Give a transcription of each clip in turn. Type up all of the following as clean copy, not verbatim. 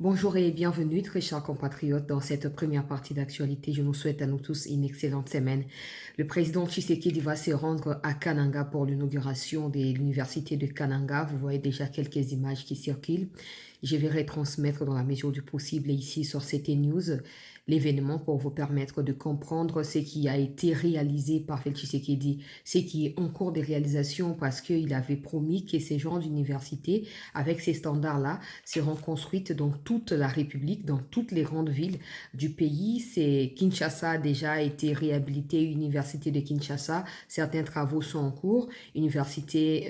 Bonjour et bienvenue, très chers compatriotes, dans cette première partie d'actualité. Je nous souhaite à nous tous une excellente semaine. Le président Tshisekedi va se rendre à Kananga pour l'inauguration de l'université de Kananga. Vous voyez déjà quelques images qui circulent. Je vais retransmettre dans la mesure du possible ici sur CT News l'événement pour vous permettre de comprendre ce qui a été réalisé par Félix Tshisekedi, ce qui est en cours de réalisation parce qu'il avait promis que ces genres d'universités, avec ces standards-là, seront construites dans toute la République, dans toutes les grandes villes du pays. C'est Kinshasa a déjà été réhabilité, Université de Kinshasa. Certains travaux sont en cours. Université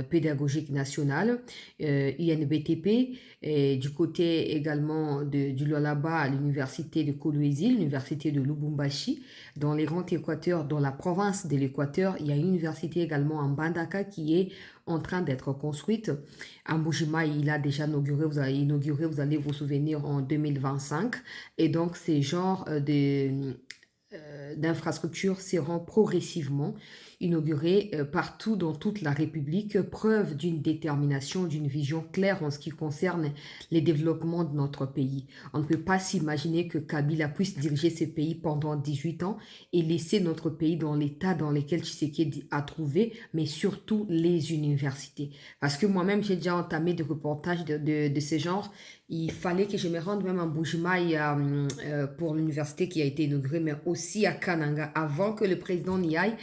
pédagogique nationale, INBTP. Et du côté également du Lualaba à l'université de Kolwezi, l'université de Lubumbashi, dans les grands Équateurs, dans la province de l'Équateur, il y a une université également en Bandaka qui est en train d'être construite. À Mbujima, il a déjà inauguré, vous allez vous souvenir, en 2025. Et donc, ces genres d'infrastructures seront progressivement inaugurées partout dans toute la République, preuve d'une détermination, d'une vision claire en ce qui concerne les développements de notre pays. On ne peut pas s'imaginer que Kabila puisse diriger ce pays pendant 18 ans et laisser notre pays dans l'état dans lequel Tshisekedi a trouvé, mais surtout les universités. Parce que moi-même, j'ai déjà entamé des reportages de ce genre. Il fallait que je me rende même en Bujimaï pour l'université qui a été inaugurée, mais aussi à Kananga, avant que le président n'y aille.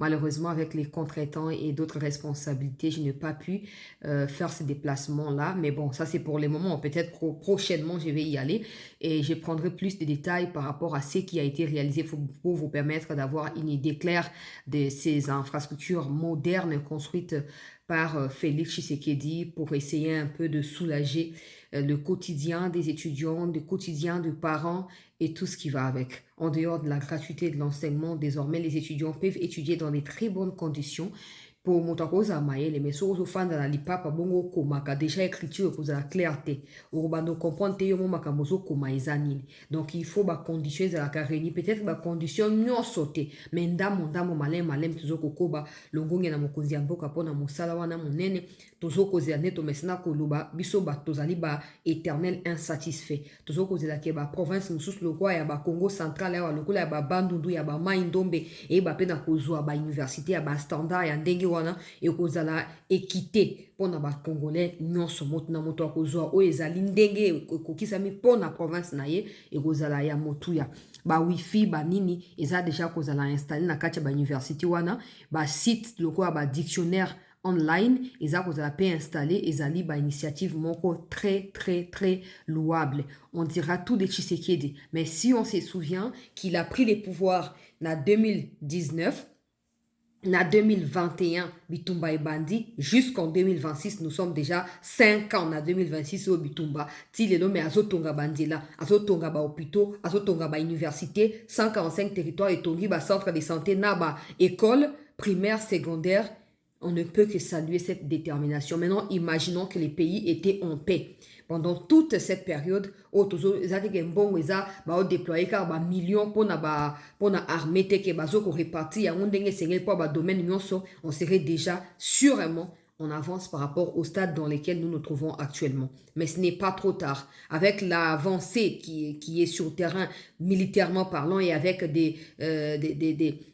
Malheureusement, avec les contretemps et d'autres responsabilités, je n'ai pas pu faire ce déplacement-là. Mais bon, ça c'est pour les moments. Peut-être prochainement, je vais y aller et je prendrai plus de détails par rapport à ce qui a été réalisé pour vous permettre d'avoir une idée claire de ces infrastructures modernes construites par Félix Tshisekedi pour essayer un peu de soulager le quotidien des étudiants, le quotidien des parents et tout ce qui va avec. En dehors de la gratuité de l'enseignement, désormais, les étudiants peuvent étudier dans de très bonnes conditions. Pour motakoza maele mais so fanda na lipapa bongo komaka déjà écriture pour la clarté urbano comprendre te yomo makamozo koma ezanini donc il faut ba conditions za la réuni peut-être ba conditions nyonso te mais ndamo malem tuzo kokoba longonge na mokonzi ya mboka pona mosala wana monene tuzo kozela neto mesina koluba biso ba tozali ba éternel insatisfait tuzo kozela ke ba province mususu lokwa ya ba Congo central ya lokola ya ba bandundu ya ba mai ndombe e ba pena kozwa ba université ya ba standard ya ndenge wana ekozala équité pona ba congolais nyonso moto na moto akozwa o ezali ndenge ekokisami pona province na ye ekozala ya motuya ba wifi ba nini eza déjà kozala installé na kati ya ba université wana ba site lokola ba dictionnaire online eza kozala pe installé ezali ba initiative moko très louable. On dira tout de Tshisekedi, mais si on se souvient qu'il a pris les pouvoirs na 2019 na 2021, Bitumba et Bandi, jusqu'en 2026, nous sommes déjà 5 ans na 2026 au Bitumba. Si les noms Azotonga Bandila, Azotonga ba hôpitaux, Azotonga ba université, 145 territoires et Tongi ba centre de santé, Naba école primaire, secondaire. On ne peut que saluer cette détermination. Maintenant, imaginons que les pays étaient en paix. Pendant toute cette période, déployé car millions pour armée que bazoko réparti on serait déjà sûrement on avance par rapport au stade dans lequel nous nous trouvons actuellement. Mais ce n'est pas trop tard. Avec l'avancée qui est sur le terrain, militairement parlant, et avec des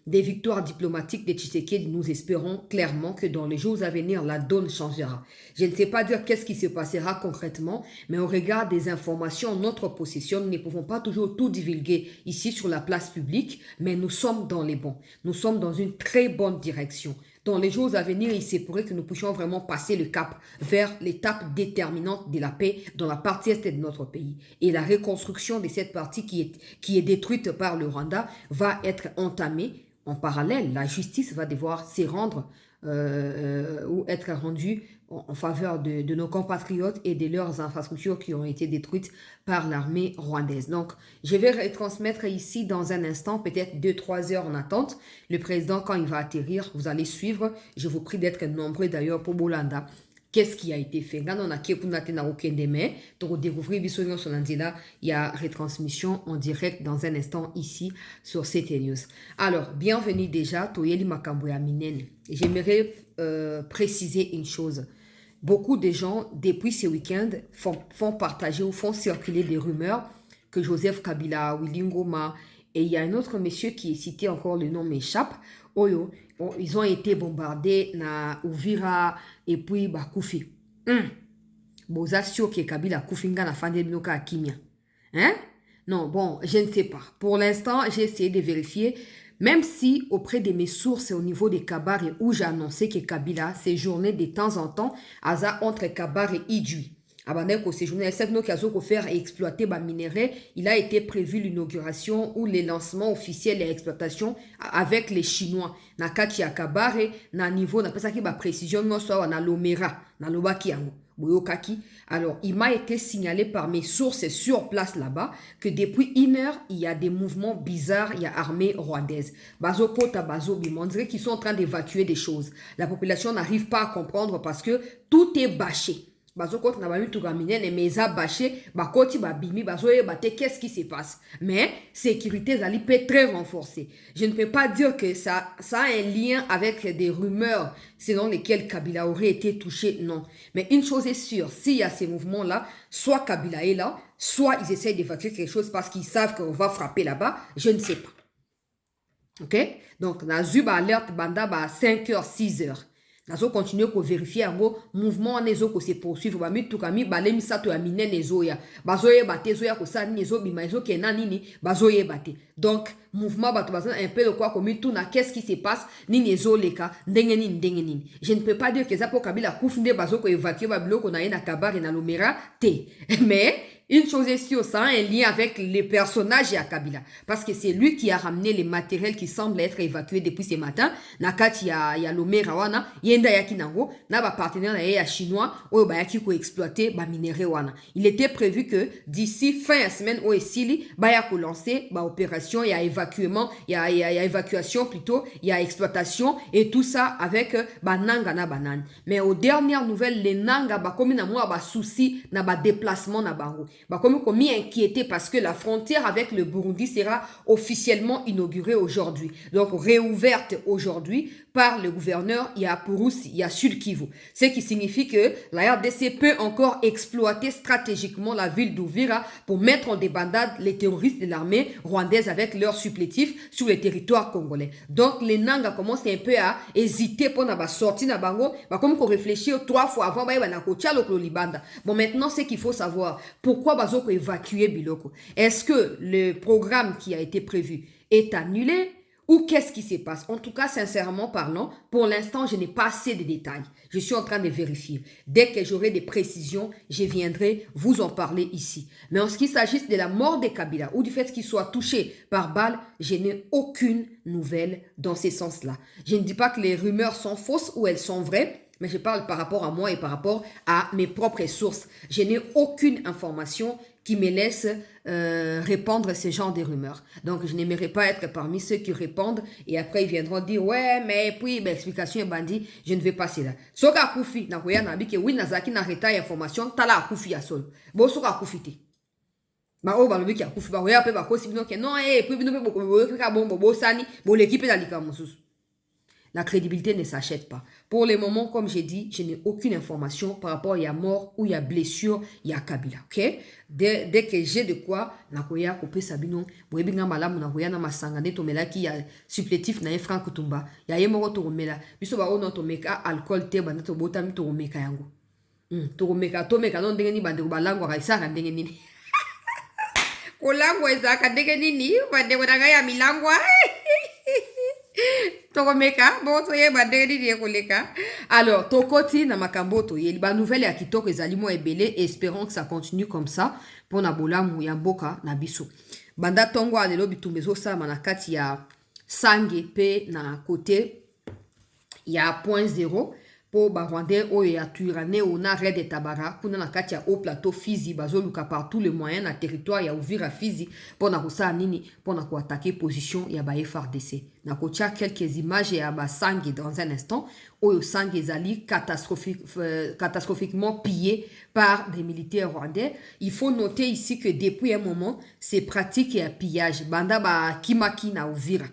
victoires diplomatiques de Tshisekedi, nous espérons clairement que dans les jours à venir, la donne changera. Je ne sais pas dire qu'est-ce qui se passera concrètement, mais au regard des informations en notre possession, nous ne pouvons pas toujours tout divulguer ici sur la place publique, mais nous sommes dans les bons. Nous sommes dans une très bonne direction. Dans les jours à venir, il se pourrait que nous puissions vraiment passer le cap vers l'étape déterminante de la paix dans la partie est de notre pays. Et la reconstruction de cette partie qui est détruite par le Rwanda va être entamée. En parallèle, la justice va devoir s'y rendre ou être rendue en faveur de nos compatriotes et de leurs infrastructures qui ont été détruites par l'armée rwandaise. Donc, je vais retransmettre ici dans un instant, peut-être 2-3 heures en attente. Le président, quand il va atterrir, vous allez suivre. Je vous prie d'être nombreux d'ailleurs pour Bolanda. Qu'est-ce qui a été fait? On a pour découvrir il y a retransmission en direct dans un instant ici sur CT News. Alors, bienvenue déjà. J'aimerais préciser une chose. beaucoup de gens, depuis ce week-end, font partager ou font circuler des rumeurs que Joseph Kabila, Willy Ngoma, et il y a un autre monsieur qui est cité, encore le nom m'échappe, Oyo, ils ont été bombardés na Uvira et puis Bakufi. Boza sio ke Kabila Kufinga na fande binoka a Kimia. Hein? Non, bon, je ne sais pas. Pour l'instant, j'ai essayé de vérifier. Même si auprès de mes sources au niveau des Kabare où j'ai annoncé que Kabila séjournait de temps en temps entre Kabare et Idjui. Abandeko séjourner, c'est nous qui avons faire et exploiter bas minerais. Il a été prévu l'inauguration ou les lancements officiels et exploitation avec les Chinois. Na kati ya Kabare, na niveau, na pesa ki ba précision, non soit na Lomera, na Lobaki yango. Boyokaki. Alors, il m'a été signalé par mes sources sur place là-bas que depuis 1 heure, il y a des mouvements bizarres, il y a armée rwandaise. Bazo Kota, Bazo Bimondre qui sont en train d'évacuer des choses. La population n'arrive pas à comprendre parce que tout est bâché. Bazo Kota n'a pas eu tout gaminé, mais ils ont bâché, Bakoti, Babimi, Bazo Bate, qu'est-ce qui se passe? Mais, sécurité, Zali peut très renforcée. Je ne peux pas dire que ça a un lien avec des rumeurs selon lesquelles Kabila aurait été touché, non. Mais une chose est sûre, s'il y a ces mouvements-là, soit Kabila est là, soit ils essayent d'évacuer quelque chose parce qu'ils savent qu'on va frapper là-bas, je ne sais pas. Ok? Donc, na Zuba alerte banda ba 5h, 6h. Nazo continue ko vérifier ngo mouvement nezo ko se poursuivre ba mi tukami ba lemi sato ya mine nezo ya bazoye bate zo ya ko sa nezo bima nezo ke na nini bazoye bate. Donc mouvement bato bazo un peu de quoi comme tout na qu'est-ce qui se passe ni nezo leka ndenge nini. Je ne peux pas dire que ça pour Kabila kufinde bazo ko évacuer ba bloko na ina Kabare na Lomera te. Mais une chose est sûre, ça a un lien avec les personnages à Kabila. Parce que c'est lui qui a ramené les matériels qui semblent être évacués depuis ce matin. Nakati ya Lomera wana, yenda yaki nango, na ba partenaire na ya chinois, ou ba yaki ko exploiter ba minerai wana. Il était prévu que d'ici fin de semaine ou esili, ba ya ko lancer ba opération, il y a évacuement, il y a évacuation plutôt, il y a exploitation et tout ça avec ba nanga na banane. Mais aux dernières nouvelles, les nanga ba komi na moi ba souci na ba déplacement na bango. Comme inquiété parce que la frontière avec le Burundi sera officiellement inaugurée aujourd'hui. Donc réouverte aujourd'hui par le gouverneur Yapourous Sud Kivu. Ce qui signifie que la RDC peut encore exploiter stratégiquement la ville d'Uvira pour mettre en débandade les terroristes de l'armée rwandaise avec leurs supplétifs sur le territoire congolais. Donc les Nanga commencent un peu à hésiter pour la sortie na bango, comme qu'on réfléchit 3 fois avant Bon, maintenant c'est qu'il faut savoir pourquoi Bazoko évacuer Biloko. Est-ce que le programme qui a été prévu est annulé ou qu'est-ce qui se passe? En tout cas, sincèrement parlant, pour l'instant, je n'ai pas assez de détails. Je suis en train de vérifier. Dès que j'aurai des précisions, je viendrai vous en parler ici. Mais en ce qui s'agisse de la mort de Kabila ou du fait qu'il soit touché par balle, je n'ai aucune nouvelle dans ce sens-là. Je ne dis pas que les rumeurs sont fausses ou elles sont vraies, mais je parle par rapport à moi et par rapport à mes propres sources. Je n'ai aucune information qui me laisse répandre ce genre de rumeurs. Donc, je n'aimerais pas être parmi ceux qui répondent et après ils viendront dire ouais, mais puis l'explication est bandit, je ne vais pas là. Soka Koufi, na koya na bike oui nazaki na retail information, tala Koufi ya sol. Bo soka Koufi te. Ma o balobi ki Koufi ba oya pe ba ko sibino ke non puis bino pe bo ka bombo bo sani, bo l'équipe da lika mususu. La crédibilité ne s'achète pas. Pour le moment, comme j'ai dit, je n'ai aucune information par rapport à y a mort ou il y a blessure, il y a Kabila. Ok? Dès que j'ai de quoi, nakoya kopé sabino, boebinga malamu nakoya na masangane tomela ki ya supplétif na Franck Kutumba. Ya yemoko toromela. Biso ba ono tomeka alcool te banda to botami toromeka yango. Toromeka tomeka non ndenge ni bande ko balangwa ka isaka ndenge nini. Kolangwa isaka ndenge nini? Bande ko ya milangwa. Alors, Tokoti na makamboto, il ba nouvelle ya kitoko ezalimo ebele, espérons que ça continue comme ça pour na bolamu ya mboka na biso. Banda tongo alelo bitumbezo sa manakati ya sange pe na côté ya point 0 pour Barwandais oyo ya Tuirane ou na Red Tabara kuna na kati ya au plateau Fizi bazoluka par tous les moyens na territoire ya Uvira Fizi pour na kosa nini pour na ko attaquer position ya ba FRDC. Na kocha quelques images ya ba sangi dans un instant oyo sangi ezali catastrophiquement pillé par des militaires rwandais. Il faut noter ici que depuis un moment ces pratiques ya pillage banda ba kimaki na Uvira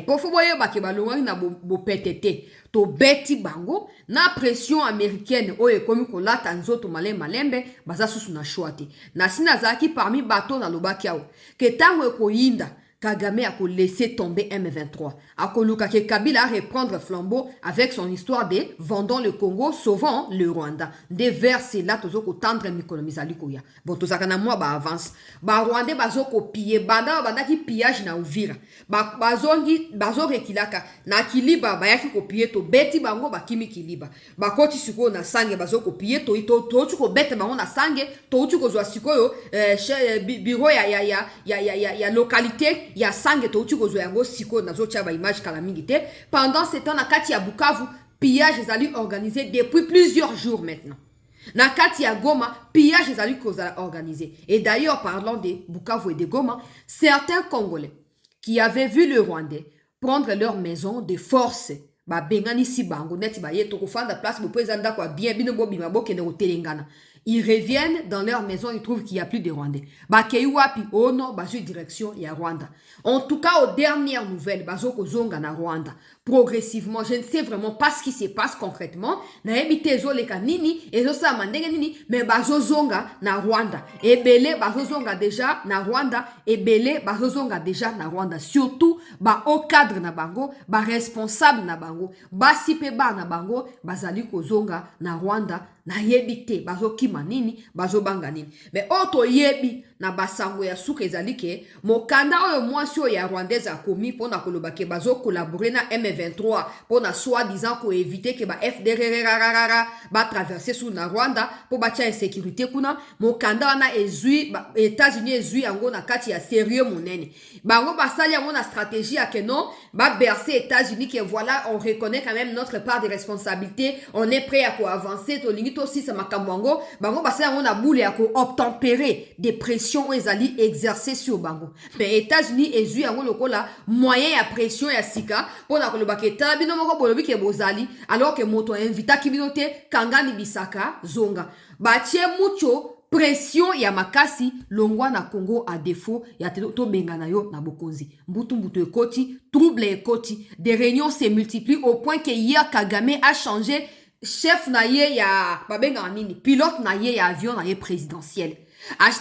Pour faut boye ba ke ba longa na bo PTT to beti bango na pression américaine oye komi ko lata nzoto malembe baza susu na choate na sina zaki parmi bateau na lobaki ao ke tango ko yinda Kagame a laissé tomber M23. A koluka ke Kabila reprendre flambeau avec son histoire de vendant le Congo, sauvant le Rwanda. Des versets là, tozo ko tendre mikonomizali koya. Bon, to zakana moi ba avance. Ba Rwanda bazo ko piller, banda ki pillage na Uvira. Bazo rekilaka na Kiliba ba yaki ko piller to beti bango ba kimi Kiliba. Ba koti siko na sange bazo ko piller to tu ko bete bango na sange, to tu ko zwa sikoyo bureau ya localité ya sangue to uti kozo yango siko nazo tia ba image kala mingi te. Pendant ce temps na kati ya Bukavu pillage ezali organisé depuis plusieurs jours maintenant. Na kati ya Goma pillage ezali organisé. Et d'ailleurs parlant de Bukavu et de Goma, certains Congolais qui avaient vu le Rwandais prendre leur maison de force ba bengani si bango neti ba yeto ko fanda place bo prezanda kwa bien bino bo bima bo kene ko telengana. Ils reviennent dans leur maison, ils trouvent qu'il n'y a plus de Rwandais. Bakeyuapi, oh non, basu direction, il y a Rwanda. En tout cas, aux dernières nouvelles, baso kozonga na Rwanda. Progressivement, je ne sais vraiment pas ce qui se passe concrètement. Na ebite zo leka nini, ezo sa mandenge nini, mais baso zonga na Rwanda. Ebele baso zonga déjà na Rwanda, ebele baso zonga déjà na Rwanda. Surtout, ba au cadre na bango, ba responsable na bango, ba sipe ba na bango, bazali kozonga na Rwanda. Na yebi te bazo kima nini bazo banga nini mais oto yebi na basango ya suka ezali ke mokanda oyo mwasi oyo ya rwandaise akomi pona koloba ke bazo collaborer na M23 pona soi-disant ko éviter ke ba FDLR ba traverser sous na Rwanda po ba tia insécurité kuna mokanda wana ezui États-Unis ezui yango na kati ya sérieux monene bango basali yango na stratégie ya ke non ba bercer États-Unis que voilà on reconnaît quand même notre part de responsabilité on est prêt à ko avancer to lingi to si ça makamwango bango basali yango na boule ya ko obtempérer des pressions ezali exercer sur bango mais États-Unis ezui yango lokola moyen ya pression ya sika pona koloba ke tala bino moko bolobi ke bozali alors que moto invita kibinote kangani bisaka zonga batie mucho pression ya makasi longwa na Congo à défaut ya to benga na yo na bokonzi mbutu ekoti trouble ekoti des réunions se multiplient au point que hier Kagame a changé chef na ye ya babenga nini pilote na ye ya avion na ye présidentiel.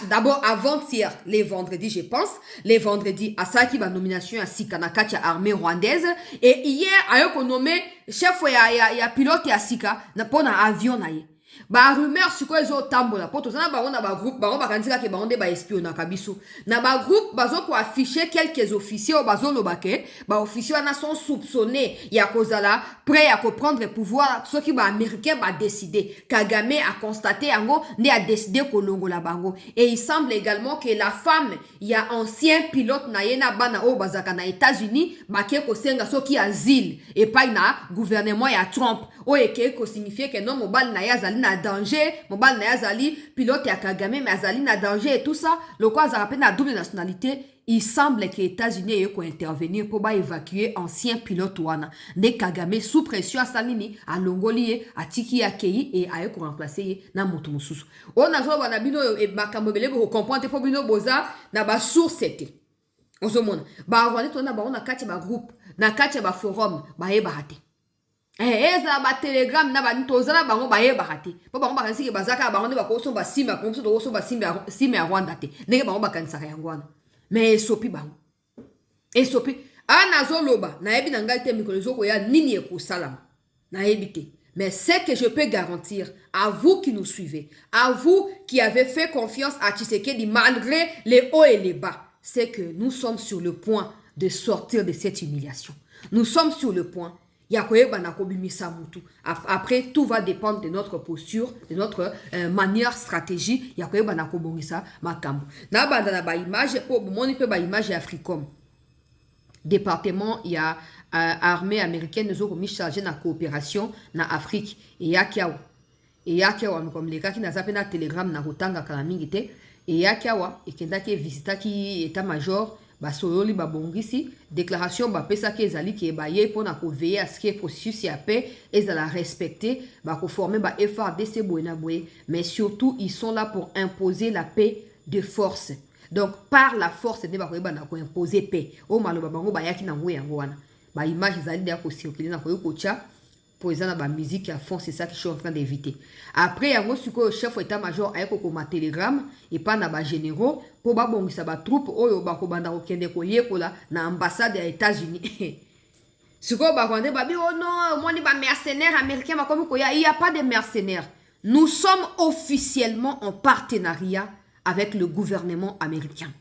D'abord avant-hier, les vendredis, je pense, les vendredis, à Saki, la nomination à Sika, Katia armée rwandaise. Et hier, a eu nommé chef ya pilote à Sika, pour un avion. Ba rumeur sur quoi ils ont tambola poto sana ba on a ba groupe ba on ba kanzika ke ba on de ba espiona kabiso na ba groupe bazo ko afficher quelques officiers au bazo lobake ba officiers na sont soupçonnés ya kozala prêt à prendre le pouvoir ceux qui ba américain ba décider Kagame a constaté yango ne a décidé ko longola bango et il semble également que la femme ya ancien pilote na yena bana o bazaka na États-Unis ba ke ko senga ceux qui asile et pas na gouvernement ya Trump o eke ko signifier que non mobile na ya zali na danger mobile na yazali pilote ya Kagame mais azali na danger et tout ça le quoi ça rappelle na double nationalité il semble que les États-Unis aient intervenir pour évacuer ancien pilote wana ne Kagame sous pression à Salini à Longolie à Tiki Akei et a ko remplacer na moto mususu on a zo bana bino e makambo bele ko comprendre pour bino boza na ba source c'était on se mona ba rwanda to na ba on a kati ba groupe na kati ba forum ba yeba hate eza ba telegram na ba ntozala bango ba yeba hate po bango ba kansiki bazaka bango ne ba ko so ba simba ko so do so ba simba ya Rwanda te ndenge bango ba kansaka yango wana mais sopi bango et sopi ana zo loba na yebi na ngai te mikolo zo ko ya nini e ko salama na yebi te mais c'est que je peux garantir à vous qui nous suivez à vous qui avez fait confiance à Tshisekedi malgré les hauts et les bas c'est que nous sommes sur le point de sortir de cette humiliation nous sommes sur le point. Après, tout va dépendre de notre posture, de notre manière stratégique. Image Africom. Département, il y a armée américaine qui chargée de la coopération en Afrique. Et il y a comme les gars qui n'ont pas de télégramme, na rotanga kalamingite. Et il y a qui visita qui état-major. Basololi babongisi déclaration ba pesa ke ezali ki baye pona ko veiller à ce que processus ya paix ezala respecter ba ko former ba FARDC boena boye mais surtout ils sont là pour imposer la paix de force Donc par la force de bakoyeba na ko imposer paix o maloba bango bayaki na ngo yango wana ba image zali ya ko circuler na ko kocha pour na ba musique à fond, c'est ça que je suis en train d'éviter. Après yango suko chef état-major ayeko ko ma télégramme et pas na ba généraux pour ba bongisa ba troupe oyo ba ko banda ko kende ko yekola na ambassade des États-Unis. Suko ba kwande ba bi oh non, moi ni ba mercenaires américains ba comme ko il y a pas de mercenaires. Nous sommes officiellement en partenariat avec le gouvernement américain.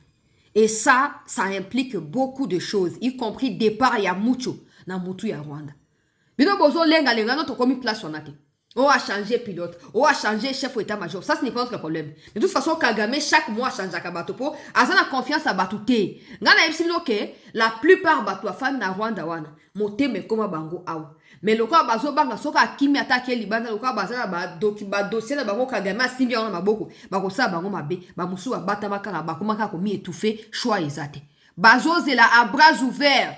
Et ça implique beaucoup de choses, y compris départ ya mucho na mutu ya Rwanda. Bino bozo lenga notre commis place on a été. On a changé pilote, on a changé chef d'état-major. Ça, ce n'est pas notre problème. De toute façon, Kagame, chaque mois, change à Kabatopo. Azana confiance à Batouté. Ngana epsilo ke, la plupart Batoua fan na Rwanda wana. Mote me koma bango aou. Mais le cas bazo banga soka kimi attaqué libanda le cas bazana ba dossier na bango Kagame asimbi on maboko. Bako sa bango mabe, ba musu abata makanga bakomaka ko mi étouffé, choix ezate. Bazo zela à bras ouverts.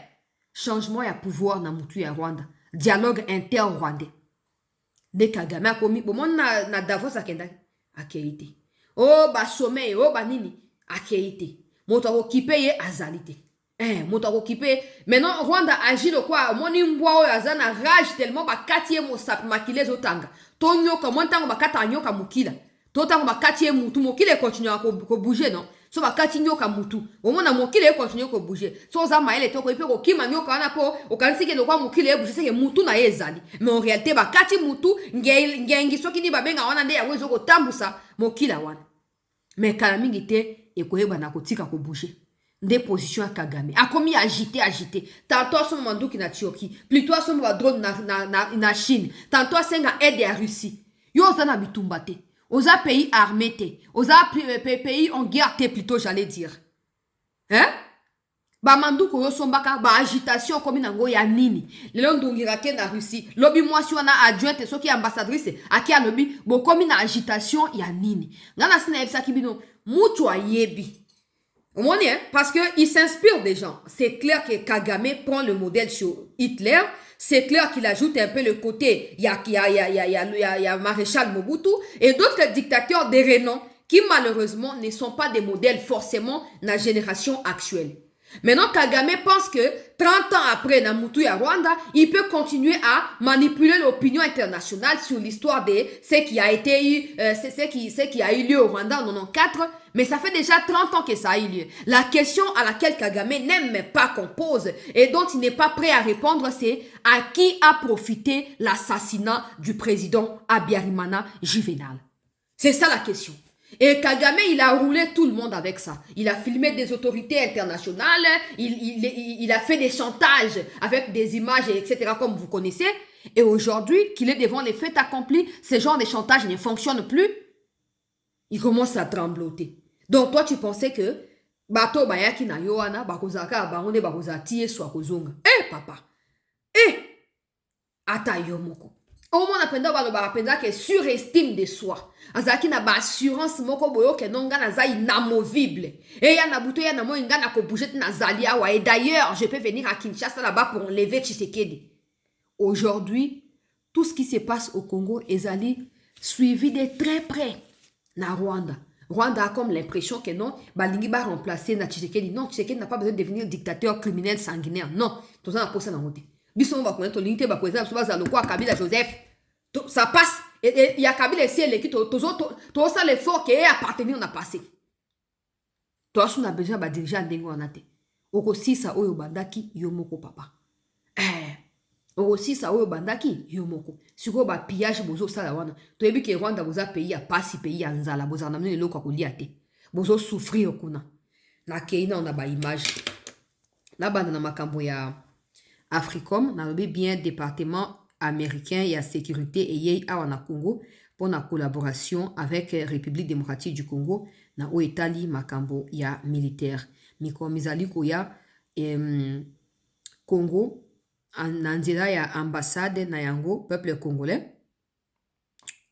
Changement ya pouvoir na mutu ya Rwanda. Dialogue inter-rwandais. De Kagame a commis, bon, na Davos akenda akeite. Oh, ba sommeil, oh, ba nini, akeite. Moto occupé ye azalite. Moto occupé. Maintenant, Rwanda agit le quoi, moni mboa o azana rage tellement ba katie mo sap makile zotanga. Tonyo ka montango ba kata nyoka mukila. Totango ba katie mutu mokile continue à ko bouger non. So ba kati nyoka mutu omona mokile continue ko bouger so za maele to ko ipe ko kima nyoka wana po okanisi ke lokwa mokile e bouger c'est que mutu na ezali mais en réalité ba kati mutu ngengi soki ni babenga wana nde yawezo ko tambusa mokila wana mais kala mingi te e ko yeba na kotika ko bouger nde position ya Kagame a commis agité tantôt son manduki na Turquie plutôt son ba drone na Chine tantôt senga aide ya Russie yo za na bitumba te aux pays armés, aux pays en guerre, plutôt, j'allais dire. Hein? Ba mandu ko yosombaka ba agitation comme nango ya nini. Lelo ndongira ke na Russie. Lobi mwasi wana adjointe soki ambassadrice aki a lobi bo comme na agitation ya nini. Ngana sina ebisa kibino mutu ayebi. Omoni hein parce que il s'inspire des gens. C'est clair que Kagame prend le modèle sur Hitler. C'est clair qu'il ajoute un peu le côté, il y a Maréchal Mobutu et d'autres dictateurs de renom qui malheureusement ne sont pas des modèles forcément dans la génération actuelle. Maintenant, Kagame pense que 30 ans après Namutu et Rwanda, il peut continuer à manipuler l'opinion internationale sur l'histoire de ce qui a été ce qui a eu lieu au Rwanda en 1994. Mais ça fait déjà 30 ans que ça a eu lieu. La question à laquelle Kagame n'aime pas qu'on pose et dont il n'est pas prêt à répondre, c'est à qui a profité l'assassinat du président Habyarimana Juvenal. C'est ça la question. Et Kagame, il a roulé tout le monde avec ça. Il a filmé des autorités internationales, il a fait des chantages avec des images, etc., comme vous connaissez. Et aujourd'hui, qu'il est devant les faits accomplis, ce genre de chantage ne fonctionne plus. Il commence à trembloter. Donc toi, tu pensais que bato bayaki na yoana bakozaka bangonde bakozati soit kozonga. Papa. Ata yomoko. Au moins, on a que surestime de soi. Azaki na ba assurance moko boyo ke nonga na za inamovible. Et ya na buto ya na mo inga na ko bouger na zalia wa. Et d'ailleurs, je peux venir à Kinshasa là-bas pour enlever Tshisekedi. Aujourd'hui, tout ce qui se passe au Congo est suivi de très près na Rwanda. Rwanda a comme l'impression que non, Balingi va remplacer na Tshisekedi. Non, Tshisekedi n'a pas besoin de devenir dictateur criminel sanguinaire. Non, tout ça n'a pas ça dans le monde. Bison va connaître l'unité va connaître ça va quoi Kabila Joseph. Ça passe et il y a Kabila ici et qui tout ça l'effort qui est appartenir on a passé. Toi on a besoin de diriger ndengo on a te. Oko sisa oyo bandaki yomoko papa. Oko sisa oyo bandaki yomoko. Siko ba pillage bozo sala wana. To yebi ke Rwanda boza pays ya pasi pays ya nzala boza na mne loko kolia te. Bozo souffrir kuna. Na keina on a ba image. Na banda na makambo ya Africom, na bien département américain et à sécurité et yei awana Congo pour la collaboration avec République démocratique du Congo na o Italie makambo ya militaire. Miko mizali ko ya Congo en nzela ya ambassade na yango peuple congolais.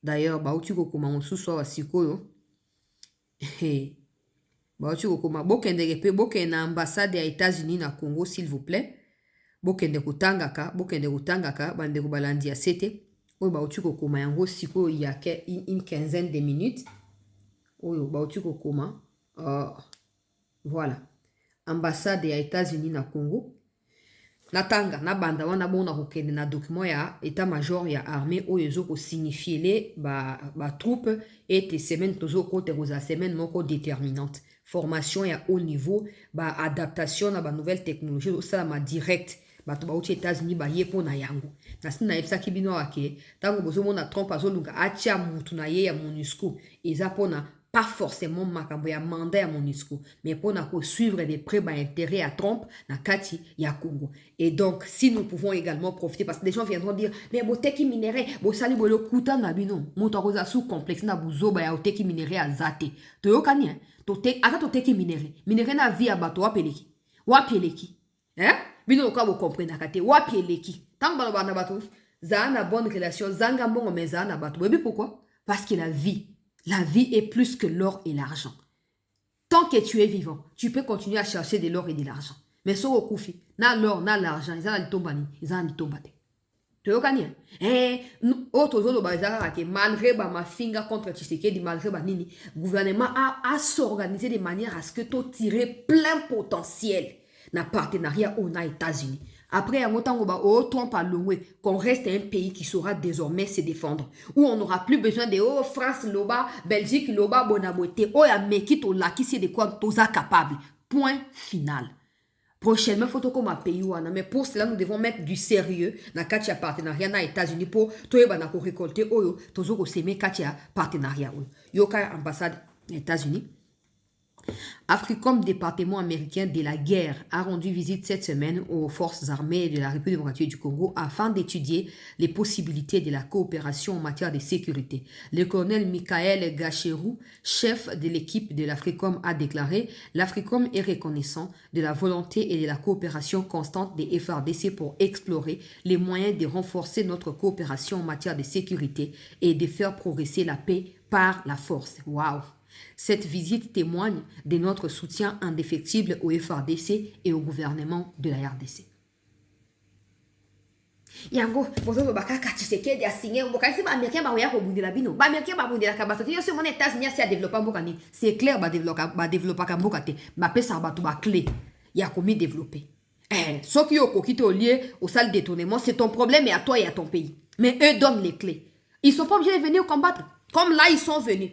D'ailleurs bauti ko koma mosusu wa sikoyo. Bauti ko koma bokende pe bokende na ambassade ya États-Unis na Congo s'il vous plaît. Bokende kutangaka bande kubalandi ya sete oyo bauti kokoma yango siko il y a une quinzaine de minutes oyo bauti kokoma Voilà. Ambassade ya États-Unis na Congo. Natanga, na banda wana bona kokende na document ya état-major ya armée oyo ezoko signifier ba troupe et semaine tozo kote koza semaine moko déterminante. Formation ya haut niveau, ba adaptation na ba nouvelle technologie au salama direct. Bato ba uti États-Unis ba ye pona yango. Na sina yebisa kibino ake, tango bozo mona Trump azolunga atia mutu na ye ya MONUSCO, eza pona pas forcément makambo ya mandat ya MONUSCO, mais pour suivre des prêts intérêt à Trump na kati ya Congo. Et donc, si nous pouvons également profiter, parce que des gens viendront dire, mais boteki minerai, bo sali bolo kuta na bino, moto sous complexe na buzoba ya oteki minerai a zate. To yokani, hein? Ata toteki minerai. Minerai na via bato wapeleki. Wapeleki. Hein? Bino loka bo comprendre kate wapeleki. Tant balo bana bato, za na bonne relation, zanga mbongo meza na bato. Bébé pourquoi? Parce que la vie est plus que l'or et l'argent. Tant que tu es vivant, tu peux continuer à chercher de l'or et de l'argent. Mais sur le koufi, na l'or, na l'argent, ils ont les tombani, ils ont les tombate. Tu vois bien? Autre chose, malgré ma finger contre Tshisekedi, malgré nini, le gouvernement a s'organisé de manière à ce que tu tires plein potentiel dans partenariat aux États-Unis. Après, qu'on reste un pays qui saura désormais se défendre. Où on n'aura plus besoin de France, Loba, Belgique, Loba, Bonaboté. Oh, ya meki to la qui c'est de quoi toza capable. Point final. Prochainement, il faut qu'on un pays. Mais pour cela, nous devons mettre du sérieux dans le partenariat dans les États-Unis pour récolter oyo, tozo semer katia partenariat. Yoka ambassade des États-Unis. Africom, département américain de la guerre, a rendu visite cette semaine aux forces armées de la République démocratique du Congo afin d'étudier les possibilités de la coopération en matière de sécurité. Le colonel Michael Gacherou, chef de l'équipe de l'Africom, a déclaré « L'Africom est reconnaissant de la volonté et de la coopération constante des FRDC pour explorer les moyens de renforcer notre coopération en matière de sécurité et de faire progresser la paix par la force. » Waouh! Cette visite témoigne de notre soutien indéfectible au FRDC et au gouvernement de la RDC. Yango, bozo bakaka Tshisekedi a signé, bokasi ba américain ba oya ko bundela bino. Ba américain ba bundela ka bato. Yo se mon États-Unis a développé mbokani. C'est clair ba développer ka mbokate. Ma pesa bato ba clé. Ya komi développer. Ce qui au kokito lié au salle d'étonnement, c'est ton problème et à toi et à ton pays. Mais eux donnent les clés. Ils sont pas obligés de venir combattre. Comme là ils sont venus.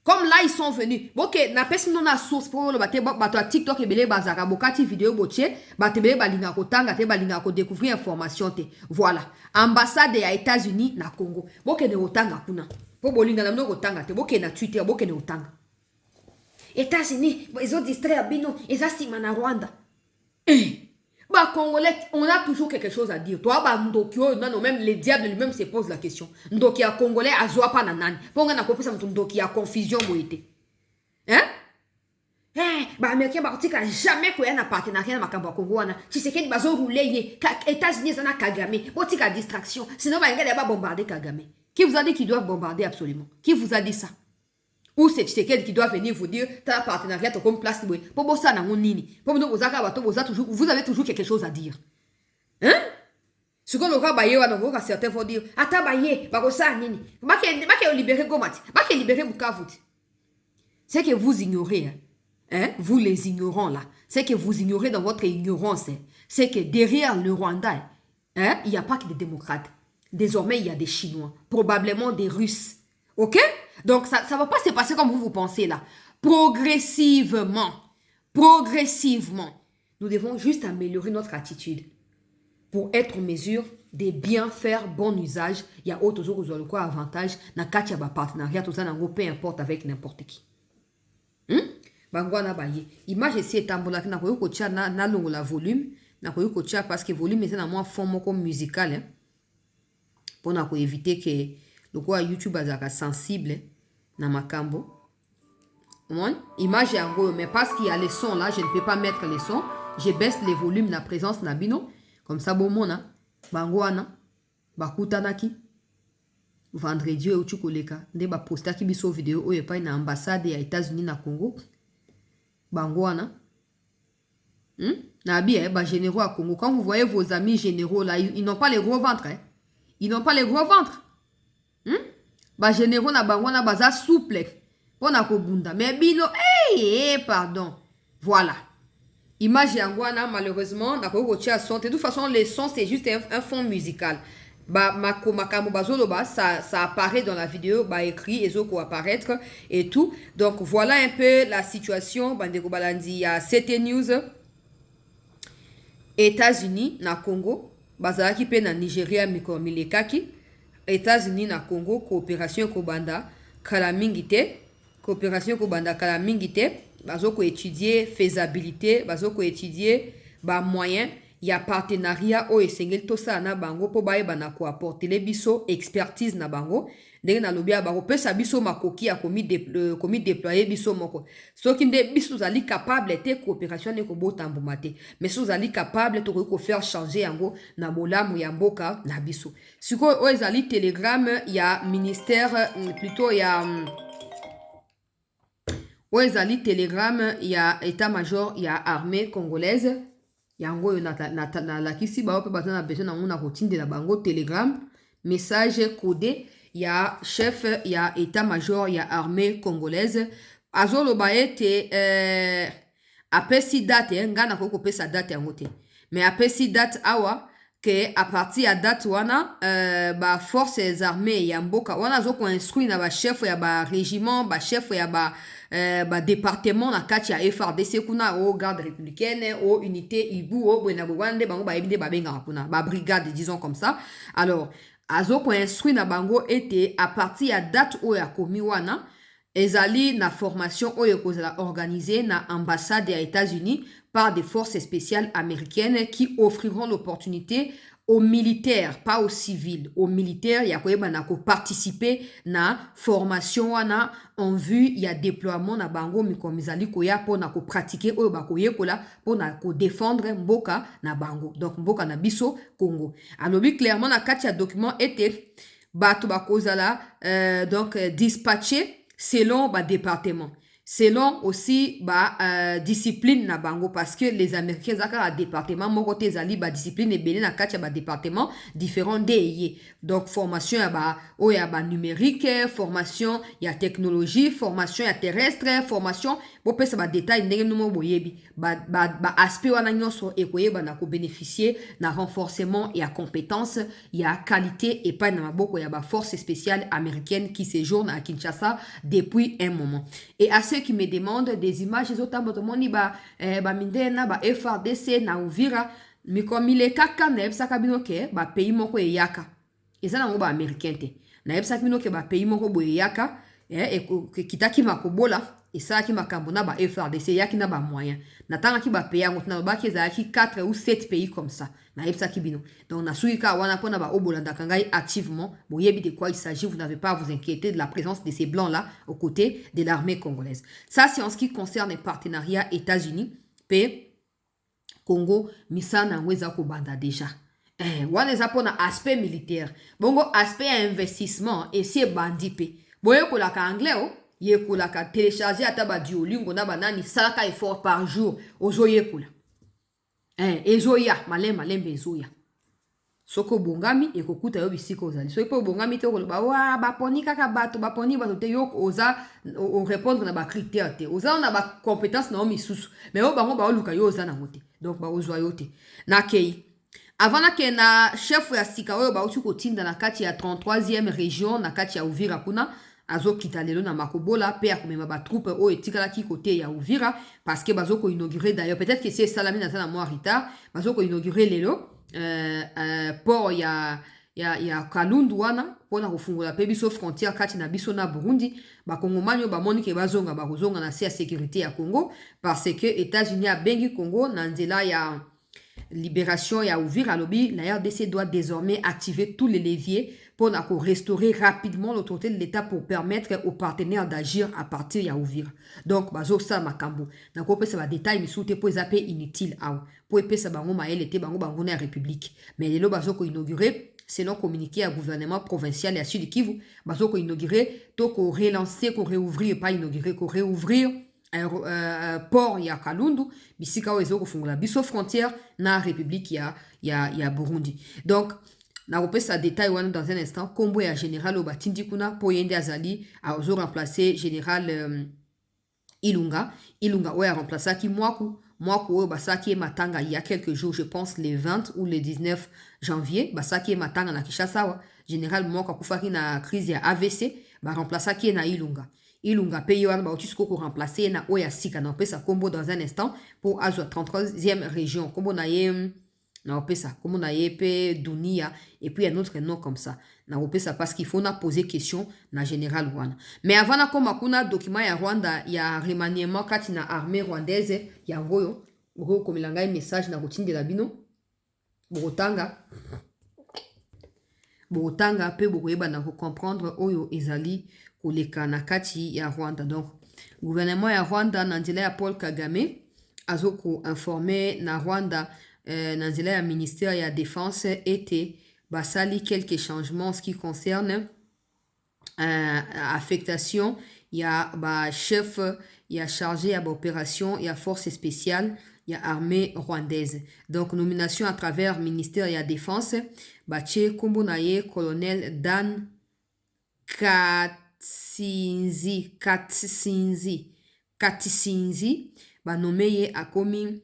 Ok, na pesi non na source pour le bate bato a TikTok et belé bazaka bokati vidéo boche, bate belé balinga ko tanga te balinga ko découvrir information te. Voilà. Ambassade des États-Unis na Congo. Boke ne otanga kuna. Po bolinga na mno ko tanga te, boke na Twitter, boke ne otanga. États-Unis, ils ont distrait à Bino, ils ont sima na Rwanda. Bah, Congolais, on a toujours quelque chose à dire. Toi, bah, Ndokyo, non, même les diables lui-même se posent la question. Ndoki a Congolais, a zoa pas nanani. Ponga na kopesa mtu Ndoki a confusion boite. Hein? Bah, Américain, bah, tika jamais qu'on y a un partenariat dans Makambo Congo, wana. Tu sais qu'il bazo rouler, yé. États-Unis, ça n'a Kagame. Botika distraction. Sinon, bah, il va bombarder Kagame. Qui vous a dit qu'ils doivent bombarder absolument? Qui vous a dit ça? Ou c'est Tshisekedi qui doit venir vous dire t'as un partenariat comme place pour bossa na nini pour nous vous avez toujours quelque chose à dire, hein? Ce qu'on aura baillé à certains vont dire ata baillé bakosa nini bake libérer Gomati bake libérer Bukavu. C'est que vous ignorez, hein? Vous les ignorants là, c'est que vous ignorez dans votre ignorance, hein? C'est que derrière le Rwanda, hein, il n'y a pas que des démocrates. Désormais il y a des Chinois, probablement des Russes. Ok? Donc, ça ne va pas se passer comme vous pensez là. Progressivement, nous devons juste améliorer notre attitude pour être en mesure de bien faire bon usage. Il y a autre chose qui quoi avantage dans le partenariat, tout ça, peu importe avec n'importe qui. Bangwana baye. Image ici est en na koyo kocha na longo la volume, na koyo kocha parce que volume c'est na moi forme comme musical, hein. Pour na ko éviter que le quoi YouTube azaka sensible na makambo. Image yango, mais parce qu'il y a les sons là, je ne peux pas mettre les sons. Je baisse les volumes na présence na bino comme ça bon mona bangwana bakutanaki vendredi ou chukoleka nde ba postaki biso vidéo oyo pa na ambassade ya États-Unis na Congo bangwana na bien ba généraux à Congo. Quand vous voyez vos amis généraux là, ils n'ont pas les gros ventres, hein? Ils n'ont pas les gros ventres. Ba généraux na bangwana baza souple. Pona ko bunda. Mais bino, pardon. Voilà. Image Yangwana, malheureusement, d'accord, son. De toute façon, les sons, c'est juste un fond musical. Ça apparaît dans la vidéo, écrit, et ça apparaître et tout. Donc, voilà un peu la situation. Bandeko Balandi, il y a CT News, États-Unis, na Congo, Bazalaki pe na Nigeria, Milekaki, États-Unis, na Congo, coopération Kobanda, Kalamingite, coopération Kobanda, Kalamingite, Bazoko étudier faisabilité, Bazoko étudier moyen, il y a partenariat au esengel tosa na bango po baye bana ko apporter les biso expertise na bango ndenge na lobia ba ko pesa biso makoki ya komi déployer biso moko soki nde biso zali capable te coopération ne ko botambuma te mais so zali capable to ko faire changer yango na bolamu ya mboka na biso siko o ezali telegram ya ministère plutôt ya o ezali telegram ya état-major ya armée congolaise yango oyo lakisi bao pe baza na besoin nango na kotindela bango telegram message codé ya chef ya état-major ya armée congolaise azoloba ete apesi date nga nakoki kopesa date yango te mais apesi date awa ke a partir ya date wana forces armées ya mboka wana azokoinstruire na bachef ya barégiment bachef ya département na kati ya FRDC kuna o garde républicaine o unité ibu o bwena bwande bango ba ebinde babenga kuna ba brigade disons comme ça alors azoko instruit na bango ete à partir ya date o ya komi wana ezali na formation oyo kozala organisée na ambassade ya États-Unis par des forces spéciales américaines qui offriront l'opportunité aux militaires, pas aux civils, aux militaires, il y a quoi participer na formation wana en vue il y a déploiement na bango mikomizali koya pour na ko pratiquer oyo bakoye kola pour na ko défendre mboka na bango donc mboka na biso Congo alobi clairement na kati ya document était bato bakozala donc dispatché selon département selon aussi discipline na bango parce que les américains zaka a département moko te zali discipline ebele na kati ya département différent de donc formation ya numérique formation ya technologie formation ya terrestre formation bopesa détail ndenge nomo boyebi aspect wana nyonso ekoyeba na ko bénéficier na renforcement ya compétence ya qualité et pas na maboko ya force spéciale américaine qui séjourne à Kinshasa depuis un moment et à ceux qui me demandent des images zotambotomoni mindena FRDC na Uvira mikomile kaka na ebsaka bino ke pays moko eyaka eza nango américain te na ebsaka bino ke pays moko boyaka kitaki makobola esalaki makambo na FRDC yaki na moyen natangaki pays yango nalobaki ezalaki 4 ou 7 pays comme ça na ebsaki bino donc nasuki ka wana mpona obolandaka ngai activement boyebi de quoi il s'agit vous n'avez pas à vous inquiéter de la présence de ces blancs là aux côtés de l'armée congolaise ça c'est en ce qui concerne les partenariats États-Unis pe Congo misana yango eza kobanda déjà wana eza mpona aspect militaire bongo aspect ya investissement esi ebandi pe boyekolaka anglais yekolaka télécharger ata Duolingo na banani salaka effort par jour ozoyekola ezoya malembe ezoya soko bongami ekokuta yo bisika ozali soki po bongami te okoloba wa baponi kaka bato te yo oza o répondre na critère te oza na compétence na misusu mais yo bango baoluka yo oza nango te donc baozwa yo te nakei avant nakei na chef ya sika oyo bauti kotinda na kati ya 33e région na kati ya Uvira kuna azokita lelo na makobola pe akomema batroupe oyo etikalaki kote ya Uvira parce que bazoko inaugurer d'ailleurs peut-être que c'est salami na tana moi retard bazoko inaugurer lelo port ya Kalundu wana pona kofungola pe biso frontière kati na biso na Burundi bakongomani bamoni ke bakozonga na se ya sécurité ya Congo parce que États-Unis a bengi Congo na nzela ya libération ya Uvira alobi la RDC doit désormais activer tous les leviers pour restaurer rapidement l'autorité de l'État pour permettre aux partenaires d'agir à partir ya Uvira. Donc, bazo sa makambo. Nako pesa ba détail misute po zape inutile aw. Po pesa bango maele te bango na République. Mais lelo bazo ko inaugurer selon communiqué à gouvernement provincial et à Sud Kivu, bazo ko inaugurer to ko relancer ko réouvrir pas inaugurer ko réouvrir port ya Kalundu bisika ozo ko fungula biso frontière na République ya Burundi. Donc na kopesa détail wana dans un instant kombo ya général obatindi kuna po yende azali azo remplacer général Ilunga, ouais, a remplacé qui Mwaku. Mwaku, Basaki et Matanga, il y a quelques jours, je pense les 20 ou les 19 janvier, Basaki et Matanga na Kinshasa, général Mwaka Kufaki na crise ya AVC, remplacer qui est na Ilunga. Ilunga paye wana bautisko ko remplacer na Oya Sika na opesa combo dans un instant pour Azwa 33e région. Combo na ye na opesa, combo na ye pe Dunia et puis un autre nom comme ça. Na opesa parce qu'il faut na poser question na général wana. Mais avant na koma kuna document ya Rwanda ya remaniement kati na armée rwandaise ya ngoyo, ngo komilanga message na routine de la bino. Botanga pe bokoyeba na comprendre oyo ezali koleka na kati ya Rwanda. Donc gouvernement ya Rwanda na nzela ya Paul Kagame azoko informé na Rwanda na nzela ya ministère ya défense était basali quelques changements en ce qui concerne affectation ya ba chef ya chargé ya ba opération ya force spéciale ya armée rwandaise. Donc nomination à travers ministère ya défense bache kombo na ye colonel Dan Katsinzi ba nommé ye akomi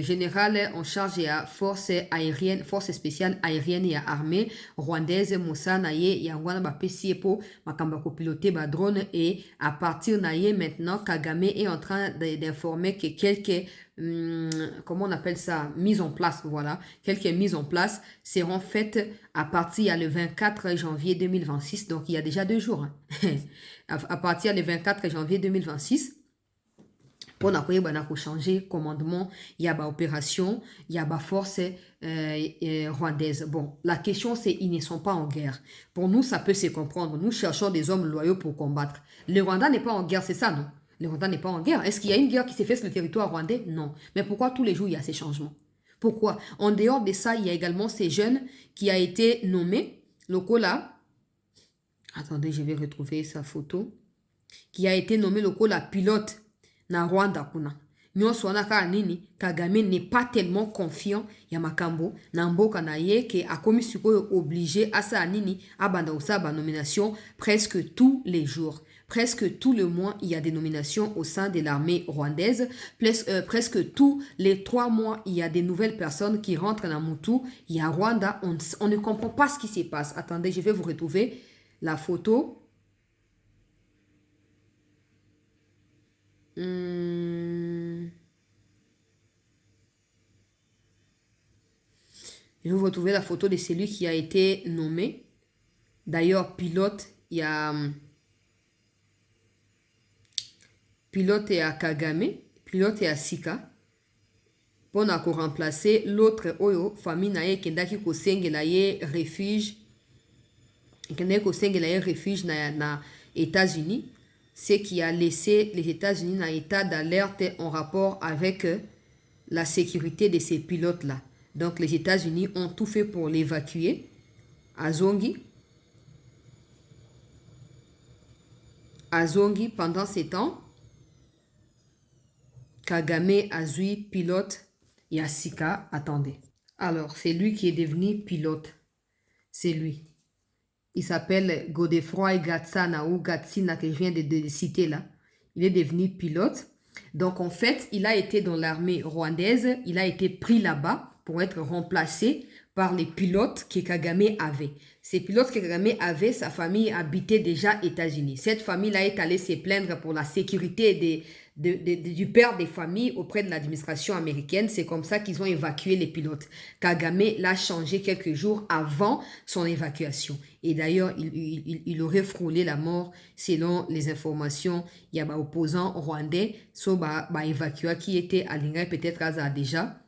général en charge ya force aérienne, force spéciale aérienne ya armée rwandaise Moussa na ye yangwana ba pesi po makamba ko piloter ba drone et à partir na ye maintenant Kagame est en train d'informer que quelques comment on appelle ça, mise en place, voilà, quelques mises en place seront faites à partir le 24 janvier 2026, donc il y a déjà 2 jours, hein. À partir le 24 janvier 2026, pour changer commandement, il y a ba opération, il y a ba force rwandaise. Bon, la question c'est ils ne sont pas en guerre. Pour nous, ça peut se comprendre. Nous cherchons des hommes loyaux pour combattre. Le Rwanda n'est pas en guerre, c'est ça, non? Le Rwanda n'est pas en guerre. Est-ce qu'il y a une guerre qui s'est faite sur le territoire rwandais? Non. Mais pourquoi tous les jours il y a ces changements? Pourquoi? En dehors de ça, il y a également ces jeunes qui a été nommé, Lokola. Attendez, je vais retrouver sa photo. Qui a été nommé Lokola pilote na Rwanda kuna. Nyonso wana kaka nini Kagame n'est pas tellement confiant ya makambo na mboka na ye ke akomi sikoyo obligé asa nini abanda osaba nomination presque tous les jours. Presque tout le mois, il y a des nominations au sein de l'armée rwandaise. Presque tous les 3 mois, il y a des nouvelles personnes qui rentrent dans Moutou. Il y a Rwanda, on ne comprend pas ce qui se passe. Attendez, je vais vous retrouver la photo. Je vais vous retrouver la photo de celui qui a été nommé. D'ailleurs, pilote, il y a... Pilote et à Kagame, pilote et à Sika, pour remplacer l'autre oyo famille na ye kendaki ko sengela ye refuge, kendaki ko sengela ye refuge na États-Unis, ce qui a laissé les États-Unis dans état d'alerte en rapport avec la sécurité de ces pilotes là. Donc les États-Unis ont tout fait pour l'évacuer à Zongi. Pendant ces temps, Kagame Azui, pilote, et Asika, attendez. Alors, c'est lui qui est devenu pilote. C'est lui. Il s'appelle Godefroy Gatsana ou Gatsina que je viens de citer là. Il est devenu pilote. Donc, en fait, il a été dans l'armée rwandaise. Il a été pris là-bas pour être remplacé par les pilotes que Kagame avait. Ces pilotes que Kagame avait, sa famille habitait déjà aux États-Unis. Cette famille-là est allée se plaindre pour la sécurité du père des familles auprès de l'administration américaine. C'est comme ça qu'ils ont évacué les pilotes. Kagame l'a changé quelques jours avant son évacuation. Et d'ailleurs, il aurait frôlé la mort selon les informations. Il y a des opposants rwandais, évacués qui étaient à Lingai, peut-être à déjà.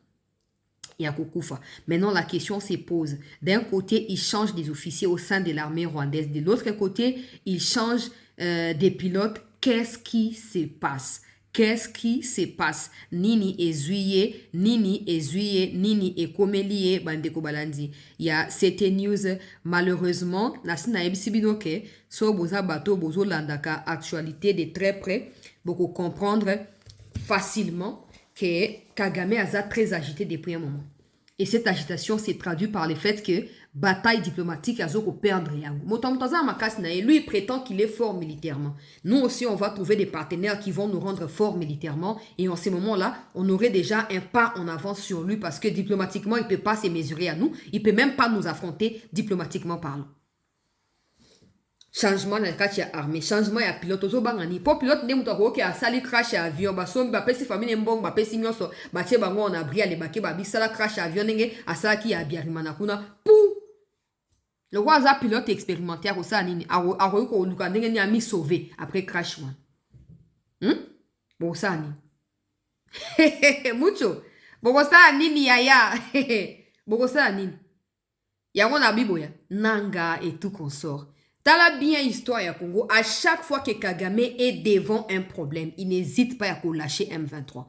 Maintenant, la question se pose. D'un côté, il change des officiers au sein de l'armée rwandaise. De l'autre côté, il change des pilotes. Qu'est-ce qui se passe? Qu'est-ce qui se passe? Nini ezuye, nini ekomelie, bandeko balandi. Il y a cette news, malheureusement, nasina ebisibinoke, so boza bato bozo landaka actualité de très près, beaucoup comprendre facilement que Kagame a très agité depuis un moment. Et cette agitation s'est traduite par le fait que bataille diplomatique azoko perdre yango. Motomtoza makasi na ye, lui il prétend qu'il est fort militairement. Nous aussi on va trouver des partenaires qui vont nous rendre forts militairement et en ce moment-là, on aurait déjà un pas en avance sur lui parce que diplomatiquement, il ne peut pas se mesurer à nous, il ne peut même pas nous affronter diplomatiquement parlant. Changement dans le cas de l'armée, changement ya pilote ozo bangani. Pour pilote ne muto ko a sali crash avion ba so ba pesi famille mbong ba pesi nyoso ba che bango on abri ale bake ba bisala crash avion nenge asala ki ya biarimana kuna pou. Le roi za pilote expérimenté ko sa nini a ko luka ndenge ni ami sauvé après crash one. Bon ça ni. Mucho. Bon ça nini yaya. Bon ça nini. Ya na biboya nanga et tout consort. Tala bien histoire ya Congo, à chaque fois que Kagame est devant un problème, il n'hésite pas à lâcher M23.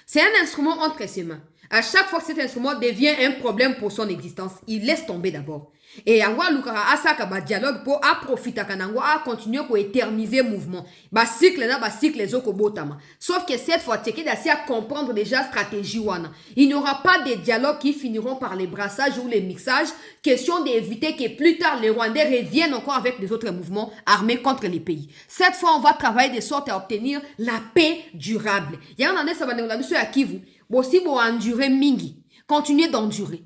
C'est un instrument entre ses mains. À chaque fois que cet instrument devient un problème pour son existence, il laisse tomber d'abord. Et Angwa Lukara Asaka ba dialogue pour a profiter kanangwa a continuer pour éterniser mouvement. Ba cycle na ba cycle zoko botama. Sauf que cette fois teke d'assez à comprendre déjà stratégie wana. Il n'y aura pas de dialogues qui finiront par les brassages ou les mixages. Question d'éviter que plus tard les Rwandais reviennent encore avec des autres mouvements armés contre les pays. Cette fois on va travailler de sorte à obtenir la paix durable. Yann ane sabane la mission à Kivu. Bon si bon endurer mingi. Continuez d'endurer.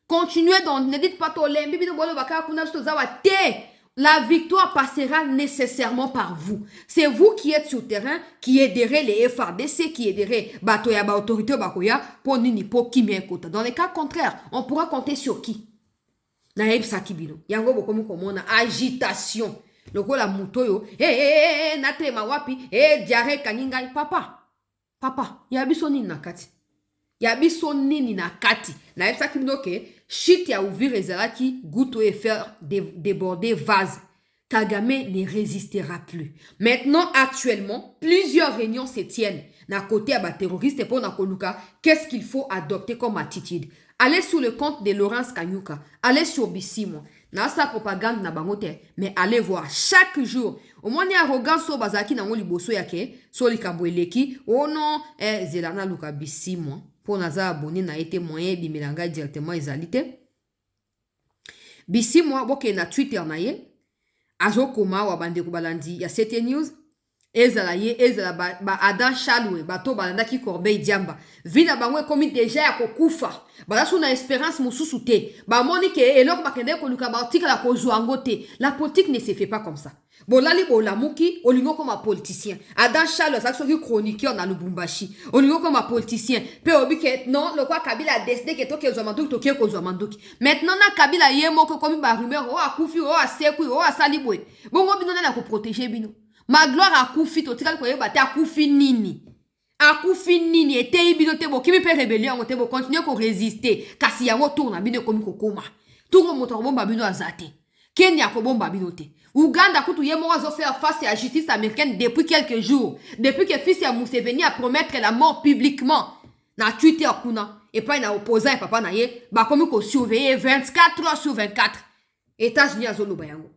Continuez donc, ne dites pas la victoire passera nécessairement par vous. C'est vous qui êtes sur le terrain, qui aiderez les FARDC, qui aiderez Batoya, autorité Bakoya, pour Ninipo, Kimia Kota. Dans les cas contraires, on pourra compter sur qui? Naïb Sakibino. Yango Bokomu Komona, agitation. Le go la mutoyo, natre mawapi, diarrhée kaningai, papa, yabiso nini nakati. Yabiso nini nakati. Naïb Sakibino ke, shit ya ouvrir ezalaki, gouto et faire déborder vase. Kagame ne résistera plus. Maintenant, actuellement, plusieurs réunions se tiennent. Na côté à terroriste pour Nakoluka, qu'est-ce qu'il faut adopter comme attitude? Allez sur le compte de Laurence Kanyuka. Allez sur Bissimo. Na sa propagande na bangote, mais allez voir chaque jour. Au moins, il y a arrogance sur Bazaki na ngoli boso yake, sur l'ikabweleki. Oh non, zelana luka Bissimo. Pour naza abonné na été moyen bimelanga directement ezalité. Bissimo, boke na Twitter na ye. Azokoma wa bande kubalandi ya CT News. Ezala ba Adam Chaloué, bato balanda ki Corbeil Diamba. Vina bangwe komi déjà ya kokufa. Bala suna espérance mususu te. Ba moni ke elok bakende ko luka ba tika la kozwango te. La politique ne se fait pas comme ça. Bolali bolamuki, olingo comme un politicien. Adam Chaloué, ça qui chroniqueur na Lubumbashi. Olingo comme un politicien. Pe obi ke non, le quoi Kabila a décidé que toke zomanduki toke ko zomanduki. Maintenant na Kabila yemo ko komi ba rumeur o akufi o aseku o asalibwe. Bongo bino na ko protéger bino. Ma gloire a koufi, totikal koye bate a koufi nini. A koufi nini, et te ibino tebo, kimi pe rébellion, tebo, continue ko résister. Kasi yango tourna bino komi kokoma. Tourno motor bomba bino azate. Kenya ko bomba bino te. Uganda kutu yemo wazo faire face à la justice américaine depuis quelques jours. Depuis que fils ya Museveni a promettre la mort publiquement. Na Twitter kuna. Et pas na opposant papa na ye. Ba komi ko surveiller 24 heures sur 24. États-Unis a zolo bayango.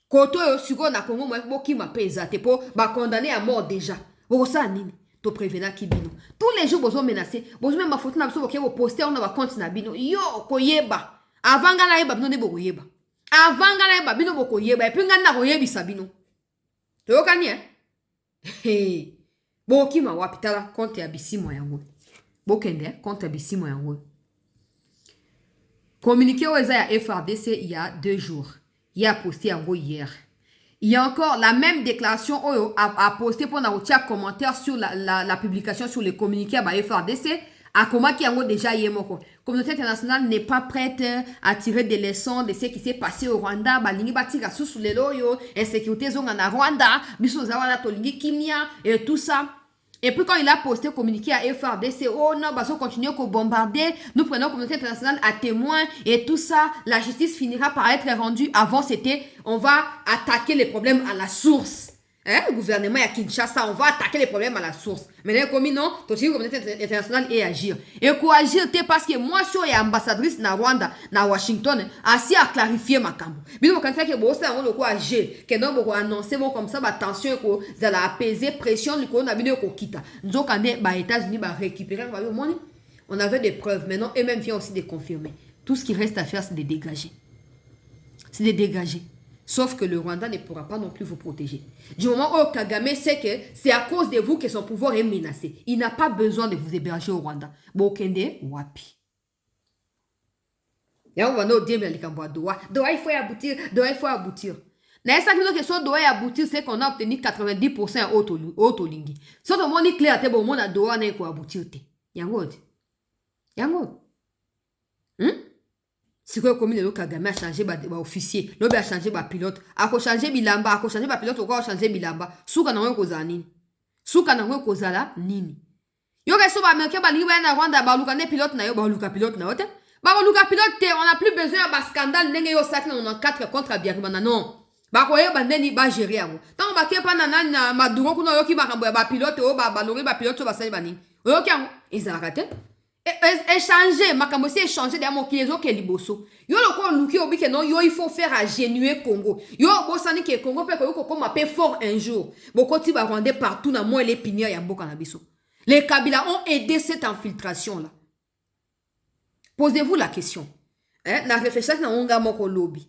Koto yo suko na Congo mwa boki mapeza te po ba condamné à mort déjà. Bosa nini to prévenir kibino. Tous les jours bozo menacer. Bozo même ba photo na biso boke bo poster on va compte na bino. Yo koyeba. Avant ngala yeba bino ne bokoyeba. Avant ngala yeba bino bokoyeba et puis ngana koyebisa bino. To kani Hey. Boki ma wapitala compte ya Bissimo yango. Bokende compte ya Bissimo yango. Communiqué aux ya FARDC il y a 2 jours. Il a posté en gros hier. Il y a encore la même déclaration a posté pour un commentaire sur la publication sur les communiqués à FARDC. À comment qui a déjà hier. La communauté internationale n'est pas prête à tirer des leçons de ce qui s'est passé au Rwanda. Balingi batika sous les loyo, insécurité zone en Rwanda, biso zawana tolingi kimia et tout ça. Et puis quand il a posté communiqué à FARDC, oh non, bah on continue à bombarder, nous prenons la communauté internationale à témoin et tout ça, la justice finira par être rendue. Avant c'était, on va attaquer les problèmes à la source. Le gouvernement à Kinshasa, on va attaquer les problèmes à la source. Mais là, comme non, la communauté internationale et agir. Et quoi agir, parce que moi, je suis ambassadrice na Rwanda, na Washington, assis à clarifier ma cambo. Mais nous, quand ça que bon, ça, on quoi agir, que non, on annoncer bon comme ça, bah tension, ko, ça la apaiser, pression, le qu'on a bien ko kita. Nous, quand les États-Unis, bah récupérer, on avait des preuves, maintenant, eux-mêmes viennent aussi de confirmer. Tout ce qui reste à faire, c'est de dégager. C'est de dégager. Sauf que le Rwanda ne pourra pas non plus vous protéger. Du moment où Kagame sait que c'est à cause de vous que son pouvoir est menacé, il n'a pas besoin de vous héberger au Rwanda. Bokende, wapi. Et on va nous dire, Doha, il faut aboutir, Doha, il faut aboutir. Mais ça qui question Doha aboutir, c'est qu'on a obtenu 90% autolingi. Si on a clair, c'est bon, on a Doha, il faut aboutir. Yango. Si vous avez le Kagame a changé officier, l'homme a changé pilote, a changé bilamba, a changé pilote, ou a changé bilamba, souka na wekoza nini? Souka na wekoza la nini? Yo ke so ba melke ba liwa na Rwanda ba luka ne pilote na yo ba luka pilote na ote. Ba luka pilote te, on a plus besoin ba scandale ndenge yo sac na 4 contre Abiyarimana non. Ba ko yo ba ndeni ba gérer yango. Tant ba ke pa na maduro kuno yo ki ba kambo ba pilote o ba lori ba pilote ba sali ba nini. Yo ki yango ezakate. Échanger, makambo si échanger derrière mon kiezo ke liboso. Yo le ko luki obi ke non yo il faut faire à genuer Congo. Yo bosani ke Congo pe ko ko ma pe fort un jour. Boko ti ba rwandais partout na moi les pinières ya mboka na biso. Les Kabila ont aidé cette infiltration là. Posez-vous la question. Na réflexion na onga moko lobby.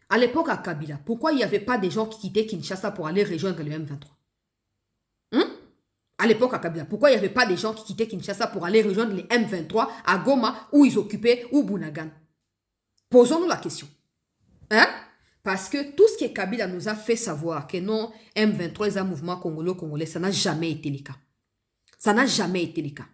À l'époque à Kabila, pourquoi il n'y avait pas des gens qui quittaient Kinshasa pour aller rejoindre le M23? À l'époque à Kabila, pourquoi il n'y avait pas des gens qui quittaient Kinshasa pour aller rejoindre les M23 à Goma, où ils occupaient, ou Bunagan? Posons-nous la question. Parce que tout ce que Kabila nous a fait savoir que non, M23 est un mouvement congolais, ça n'a jamais été le cas. Ça n'a jamais été le cas.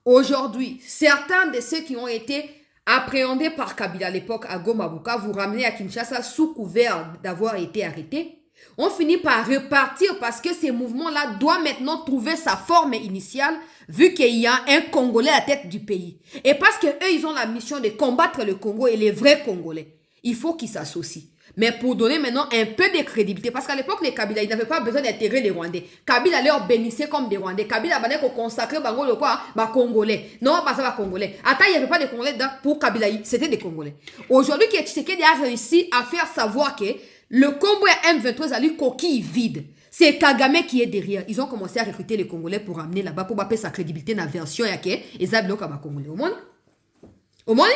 Aujourd'hui, certains de ceux qui ont été appréhendés par Kabila à l'époque à Goma, Bukavu, vous ramenez à Kinshasa sous couvert d'avoir été arrêtés, on finit par repartir parce que ces mouvements-là doivent maintenant trouver sa forme initiale vu qu'il y a un Congolais à la tête du pays. Et parce qu'eux, ils ont la mission de combattre le Congo et les vrais Congolais. Il faut qu'ils s'associent. Mais pour donner maintenant un peu de crédibilité, parce qu'à l'époque, les Kabila, ils n'avaient pas besoin d'intégrer les Rwandais. Kabila leur bénissait comme des Rwandais. Kabila avait consacré Bango le quoi, Congolais. Non, pas ça va Congolais. Attends, il n'y avait pas de Congolais pour Kabila, c'était des Congolais. Aujourd'hui, Tshisekedi a réussi à faire savoir que le Congo M23 a lui coquille vide. C'est Kagame qui est derrière. Ils ont commencé à recruter les Congolais pour amener là-bas, pour appeler sa crédibilité dans la version yake. Et ça, bloque à Congolais. Au moins,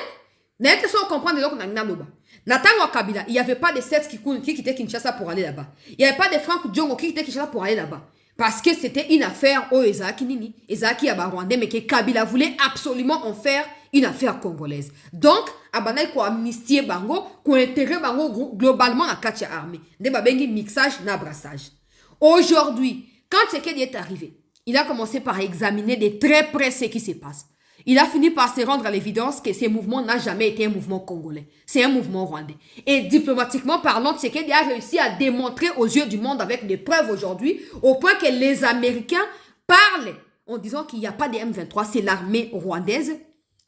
n'est-ce pas comprendre le Nangnaboba? Natango Kabila, il n'y avait pas de Sets qui quittaient Kinshasa pour aller là-bas. Il n'y avait pas de Franck Djongo qui quittait Kinshasa pour aller là-bas. Parce que c'était une affaire au Ezaki Nini, Ezaki Abarwandais, mais que Kabila voulait absolument en faire une affaire congolaise. Donc, Abanaï ko amnistier bango, ko intégrer bango globalement à Katia armée. De babengi mixage, na brassage. Aujourd'hui, quand Tshisekedi est arrivé, il a commencé par examiner de très près ce qui se passe. Il a fini par se rendre à l'évidence que ce mouvement n'a jamais été un mouvement congolais. C'est un mouvement rwandais. Et diplomatiquement parlant, Tshisekedi a réussi à démontrer aux yeux du monde avec des preuves aujourd'hui, au point que les Américains parlent en disant qu'il n'y a pas de M23, c'est l'armée rwandaise.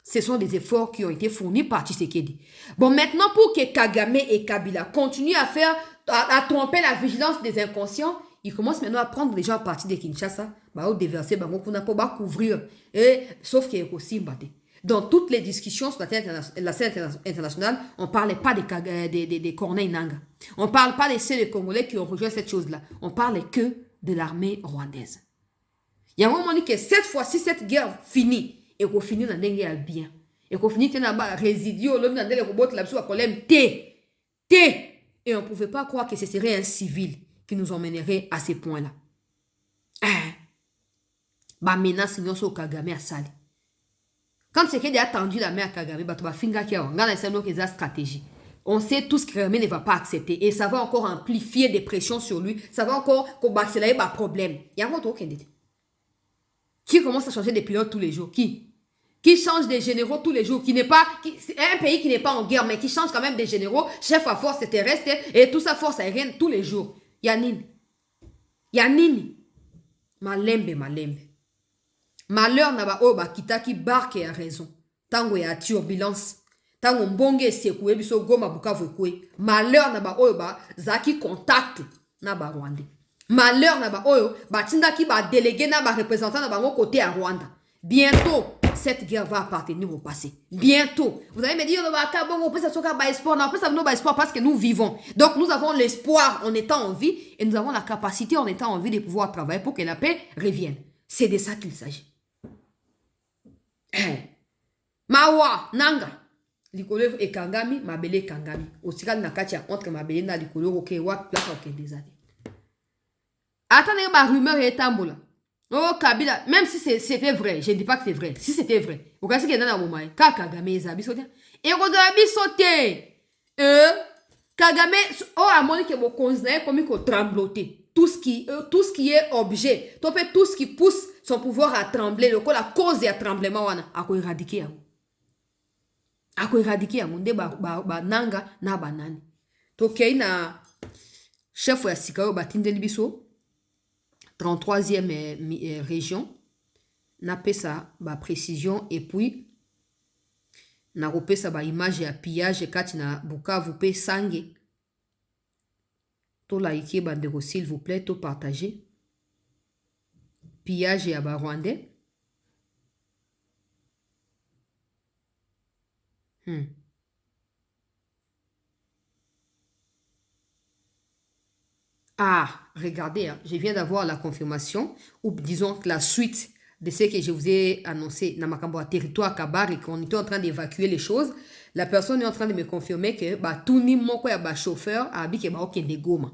Ce sont des efforts qui ont été fournis par Tshisekedi. Bon, maintenant, pour que Kagame et Kabila continuent à tromper la vigilance des inconscients, ils commencent maintenant à prendre les gens à partir de Kinshasa, au déverser, pour couvrir. Et, sauf qu'il y a aussi Mbate. Dans toutes les discussions sur la scène internationale, on ne parlait pas des Corneille Nanga. On ne parle pas des ceux Congolais qui ont rejoint cette chose-là. On parlait que de l'armée rwandaise. Il y a un moment dit que cette fois-ci, cette guerre finit. Et qu'on finit dans le bien. Et qu'on finit dans le résidio, l'homme dans le robot, la personne problème, T. Et on ne pouvait pas croire que ce serait un civil qui nous emmènerait à ces points-là. Menace, nous sommes Kagame à Sali. Quand c'est qu'il a tendu la main à Kagame, on a stratégie. On sait tout ce que Kagame ne va pas accepter. Et ça va encore amplifier des pressions sur lui. Ça va encore accélérer les problèmes. Il y a un autre qui commence à changer de pilotes tous les jours. Qui change des généraux tous les jours, c'est un pays qui n'est pas en guerre, mais qui change quand même des généraux, chef à force terrestre et tout ça force aérienne tous les jours. Yanini. Malembe. Malheur n'a pas oba kitaki barque a raison. Tango ya turbulence. Tango mbonge sekoué biso goma bukavu koué. Malheur n'a pas oba zaki contact na ba Rwanda. Malheur n'a pas oyo batinda ki ba délégué na ba représentant na bango côté à Rwanda. Bientôt, cette guerre va appartenir au passé. Bientôt. Vous allez me dire, on peut s'assurer espoir. Non, on peut s'assurer espoir parce que nous vivons. Donc, nous avons l'espoir en étant en vie et nous avons la capacité en étant en vie de pouvoir travailler pour que la paix revienne. C'est de ça qu'il s'agit. Mawa, nanga. Likolo e kangami, mabele kangami. Osikali na kati ya entre mabele na likolo oke wa plaka oke dezade. Attendez, ma rumeur est tambola. Oh, Kabila, même si c'était vrai, je ne dis pas que c'est vrai. Si c'était vrai, vous voyez ce qu'il y a dans le moment. Kagame, et Rodorabi sauté. Kagame, oh, à mon que vous considérez comme il trembloter. Tout ce qui est objet, tout ce qui pousse son pouvoir à trembler, la cause est à tremblement, à quoi éradiquer. À quoi éradiquer, à mon débat, nanga, na banane. Tokei na chef ya Sikao Batindeli Biso. 33e région, n'a pas ça, précision, et puis, n'a pas ça, image et pillage, et quand na Bukavu pe sangue. Tout liker, bandero, s'il vous plaît, tout partager. Pillage et Rwandais. Ah, regardez, hein, je viens d'avoir la confirmation, ou disons que la suite de ce que je vous ai annoncé dans ma territoire Kabar et qu'on était en train d'évacuer les choses. La personne est en train de me confirmer que tout le monde est chauffeur a dit que des goma.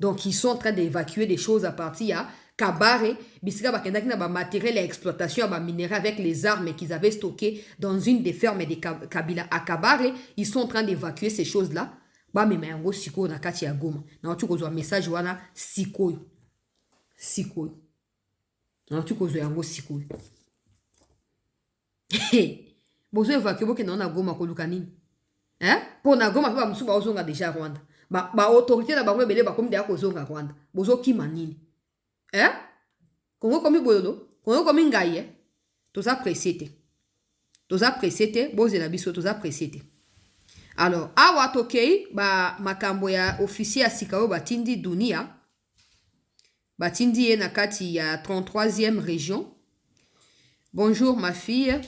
Donc ils sont en train d'évacuer des choses à partir de Kabare, bisika bakenda kina matériel et exploitation ba minerai avec les armes qu'ils avaient stockées dans une des fermes de Kabila à Kabare, ils sont en train d'évacuer ces choses-là. Ba mema yango sikoyo na kati ya Goma. Na otu kozwa message wana sikoyo. Sikoyo. Na otu kozwa yango sikoyo. Bozo évacuer boke na Goma koluka nini? Po na Goma pa musu ba ozonga déjà Rwanda. Ba autorité na bango belé ba comme déjà kozonga Rwanda. Bozo kima nini? Kongo komi bololo, Kongo komi ngai toza pressé. Toza pressé, bozela biso toza pressé. Alors, awa tokei, makambo ya officier ya Sikao batindi dunia. Batindi ye na kati ya 33e région. Bonjour ma fille.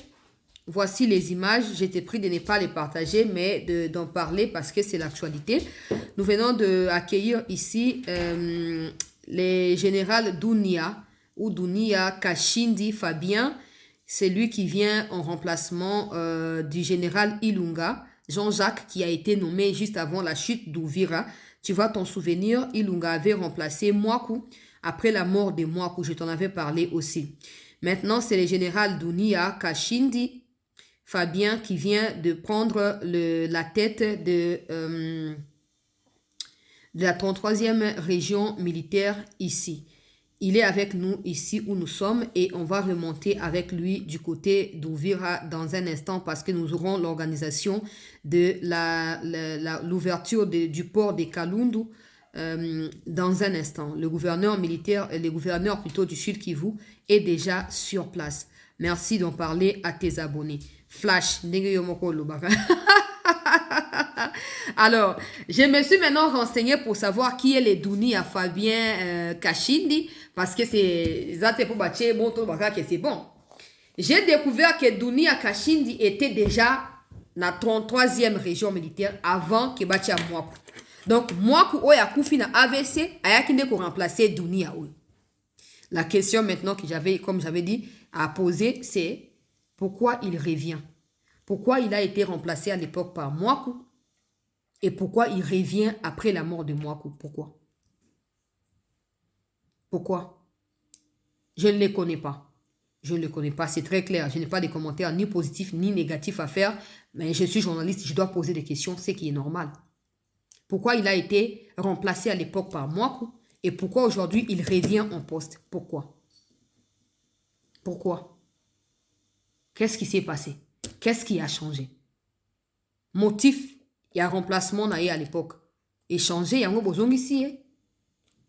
Voici les images. Je t'ai pris de ne pas les partager, mais d'en parler parce que c'est l'actualité. Nous venons d'accueillir ici le général Dunia ou Dunia Kashindi Fabien. C'est lui qui vient en remplacement du général Ilunga. Jean-Jacques qui a été nommé juste avant la chute d'Ouvira. Tu vas t'en souvenir, Ilunga avait remplacé Mwaku après la mort de Mwaku. Je t'en avais parlé aussi. Maintenant, c'est le général Dunia Kashindi Fabien qui vient de prendre la tête de la 33e région militaire ici. Il est avec nous ici où nous sommes et on va remonter avec lui du côté d'Ouvira dans un instant parce que nous aurons l'organisation de l'ouverture du port de Kalundu dans un instant. Le gouverneur militaire, le gouverneur plutôt du Sud Kivu est déjà sur place. Merci d'en parler à tes abonnés. Flash. Alors, je me suis maintenant renseigné pour savoir qui est le Dunia Fabien Kashindi parce que c'est bon. J'ai découvert que Dunia Kashindi était déjà dans la 33e région militaire avant que Batia Mwaku. Donc, Mwaku Oya Koufi na AVC a qui pour remplacer Dunia Oya. La question maintenant que j'avais, comme j'avais dit, à poser, c'est pourquoi il revient? Pourquoi il a été remplacé à l'époque par Mwaku? Et pourquoi il revient après la mort de Mwaku? Pourquoi? Pourquoi? Je ne les connais pas. Je ne les connais pas, c'est très clair. Je n'ai pas de commentaires ni positifs ni négatifs à faire. Mais je suis journaliste, je dois poser des questions, c'est qui est normal. Pourquoi il a été remplacé à l'époque par Mwaku? Et pourquoi aujourd'hui il revient en poste? Pourquoi? Pourquoi? Qu'est-ce qui s'est passé? Qu'est-ce qui a changé? Motif? Il y a un remplacement à l'époque. Échanger, il y a un besoin ici.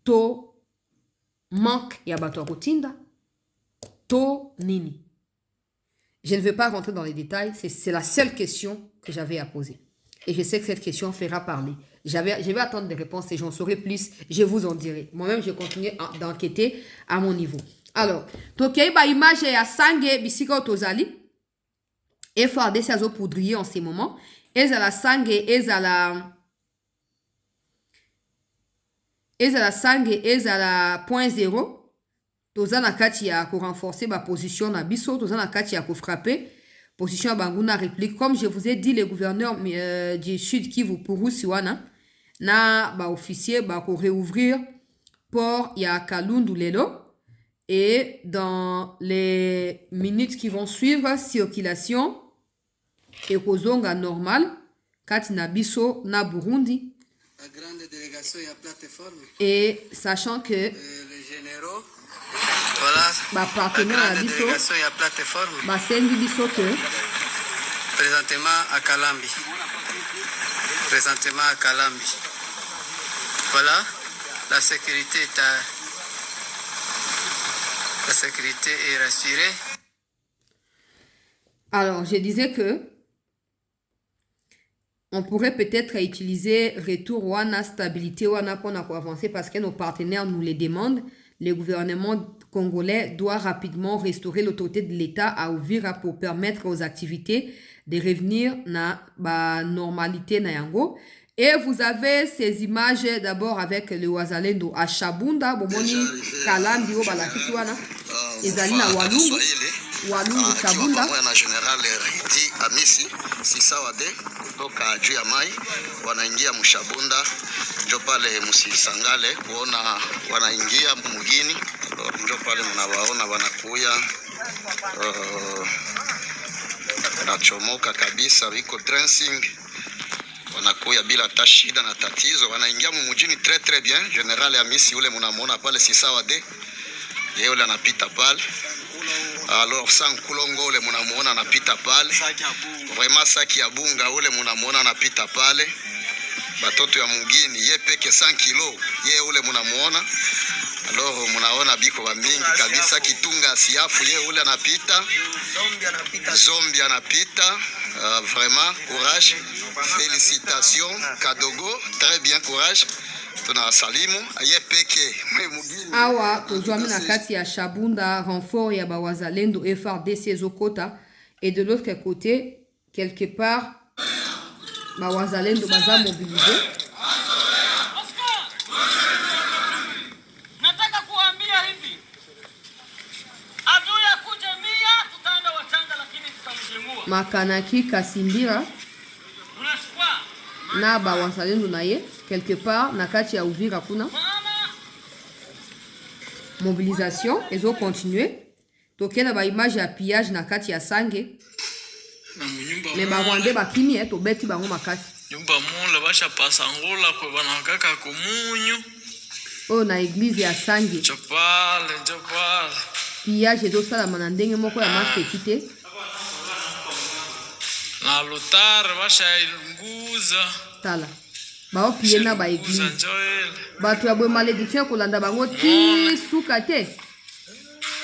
To manque, il y a un rotinda. To nini. Je ne vais pas rentrer dans les détails. C'est la seule question que j'avais à poser. Et je sais que cette question fera parler. Je vais attendre des réponses et j'en saurai plus. Je vous en dirai. Moi-même, je continue d'enquêter à mon niveau. Alors, tokei ba image ya sangue bisika tozali. Et FARDC ça poudrier en ces moments. Ezala sangue, ezala sangue, ezala 0.0. Toza na kati ya ko renforcer ba position na biso, toza na kati ya ko frapper position ya bango na république. Comme je vous ai dit, les gouverneurs du Sud Kivu Purusi wana na ba-officier bako réouvrir port ya Kalundu lelo. Et dans les minutes qui vont suivre, circulation ekozonga normal kati na biso na Burundi. La grande délégation ya plateforme. Et sachant que les généraux, voilà, ba partenaire la ya grande biso délégation ya plateforme. basengi biso que Présentement à Kalambi. Présentement à Kalambi. Voilà, la sécurité est rassurée. Alors, je disais que on pourrait peut-être utiliser retour wana stabilité wana pour avancer parce que nos partenaires nous les demandent. Le gouvernement congolais doit rapidement restaurer l'autorité de l'État à Uvira pour permettre aux activités de revenir na ba normalité na yango. Et vous avez ces images d'abord avec le Wazalendo à Shabunda, bomoni Kalambi o balakisi wana ezali na Walungu Shabunda. Na General Ridi Amisi Sisawade kutoka juu ya mai wanaingia Mshabunda, njo pale msisangale kuona wanaingia mugini, njo pale mnawaona wanakuya nachomoka kabisa, wiko dressing wanakuya bila hata shida na tatizo, wanaingia mumujini très bien. General Amisi ule mnamuona pale Sisawade, yeye ule anapita pale. Alors sans Kulongo ule mnamuona anapita pale. Vraiment Saki ya Bunga ule mnamuona anapita pale. Batoto ya mugini ye peke 100 kilo, ye ule mnamuona. Alors mnaona biko ba mingi kabisa. Kitunga Siafu ye ule anapita. Zombi anapita. Vraiment courage, félicitations Kadogo, très bien courage. Tunawasalimu ye peke mugini. Awa tozwami na kati ya Shabunda renfort ya bawazalendo FRDC Zokota, et de l'autre côté quelque part bawazalendo baza mobilisé. Nataka kuambia hivi, adui akuje 100 tutaenda wachanga, lakini tutamjengua. Makanaki Kasimbira na bawazalendo na ye quelque part na kati ya Uvira kuna mobilisation ezo continuer. Tokena ba image ya pillage na kati ya Sange. Mais ba Rwanda bakimi to beti bango makasi. Nyumba mola basha pasangola kwa bana kaka kumunyu. Oh na église ya Sange. Chapale. Pillage ezo sala manandenge moko ya masekite. Na lutar basha ilunguza. Tala. Ba opie na ba église. Bato ya bwe malédiction kolanda bango ti suka te.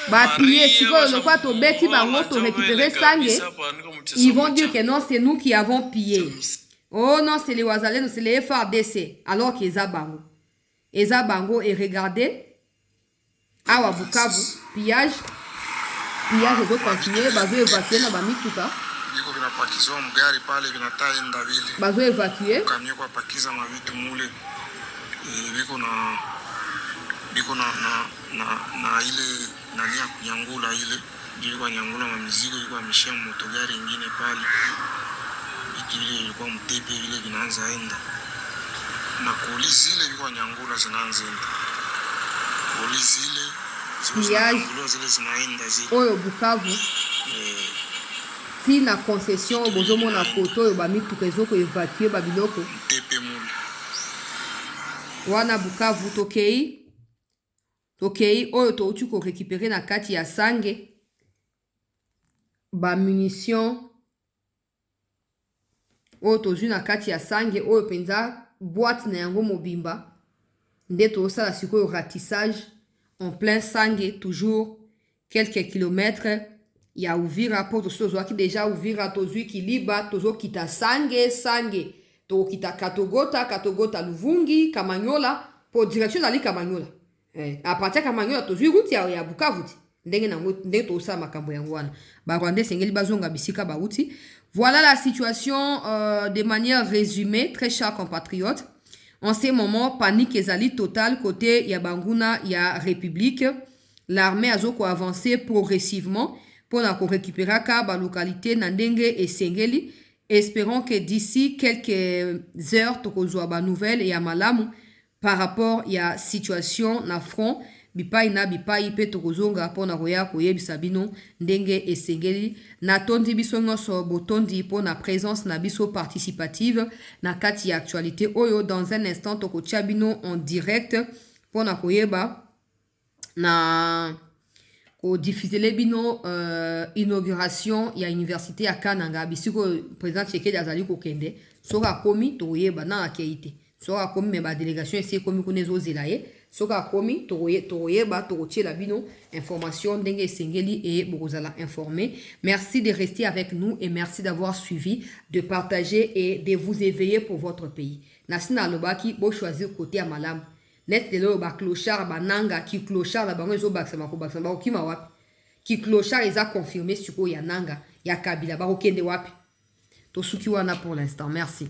Ba piller siko lokwa to beti bango to récupérer Sange. Ils vont dire que non, c'est nous qui avons pillé. Oh non, c'est les Wazalendo, c'est les FRDC. Alors qu'ils ont bango. Ils ont bango et regardez. Awa Bukavu, pillage. Pillage, ils vont continuer. Bazo évacuer na bamituka. Biko vinapakizwa mgari pale vinataenda vile. Bazo évacuer. Kamio kwa pakiza mavitu mule. Biko na ile nania kunyangula ile. Ilikuwa nyangula ma mizigo, ilikuwa ameshia motogari ingine pale. Ile ilikuwa mtepe ile vinaanza enda. Na koli zile ilikuwa nyangula zinaanza enda. Koli zile zile zinaenda zile. Oyo Bukavu. Si na concession bozomo na koto yo bamituka ezoko évacuer babiloko. Mtepe mule. Wana Bukavu tokei oyo touti ko récupérer na kati ya Sange. Ba munition oyo tozwi na kati ya Sange oyo penza boîte na yango mobimba nde tosala sikoyo ratissage en plein Sange, toujours quelques kilomètres ya Uvira. Po tozwaki déjà Uvira tozwi Kiliba tozokita Sange tokita Katogota Luvungi Kamanyola po direction zali Kamanyola. A partir Kamanyola tozwi route ya Bukavu ndenge tosala makambo yango wana ba Rwanda sengeli bazonga bisika ba uti. Voilà la situation de manière résumée, très chers compatriotes. En ce moment, panique ezali totale côté ya Banguna ya République. L'armée a zoko avancé progressivement pour récupérer la localité Nandenge et Sengeli. Espérons que d'ici quelques heures, tu as nouvelle et à Malamu par rapport à la situation na front. Bipai na bipai pe tokozonga pona koya koyebisa bino ndenge esengeli na tondi biso nyonso botondi pona présence na biso participative na kati ya actualité oyo. Dans un instant tokotia bino en direct pona koyeba na ko diffuser bino inauguration ya université ya Kananga bisiko président Tshisekedi azali kokende soka komi toyeba na akeite soka komi me ba délégation esi komi kunezo zelaye soka komi toyeba tokotiela bino information ndenge esengeli et bokozala informé. Merci de rester avec nous et merci d'avoir suivi, de partager et de vous éveiller pour votre pays. Nasina lobaki bo choisir côté à malam net de lo ba clochard bananga ki clochard la bango zo baksa makobaksa ba okima wapi ki clochard eza confirmé suko ya nanga ya kabila ba okende wapi to suki wana pour l'instant. Merci.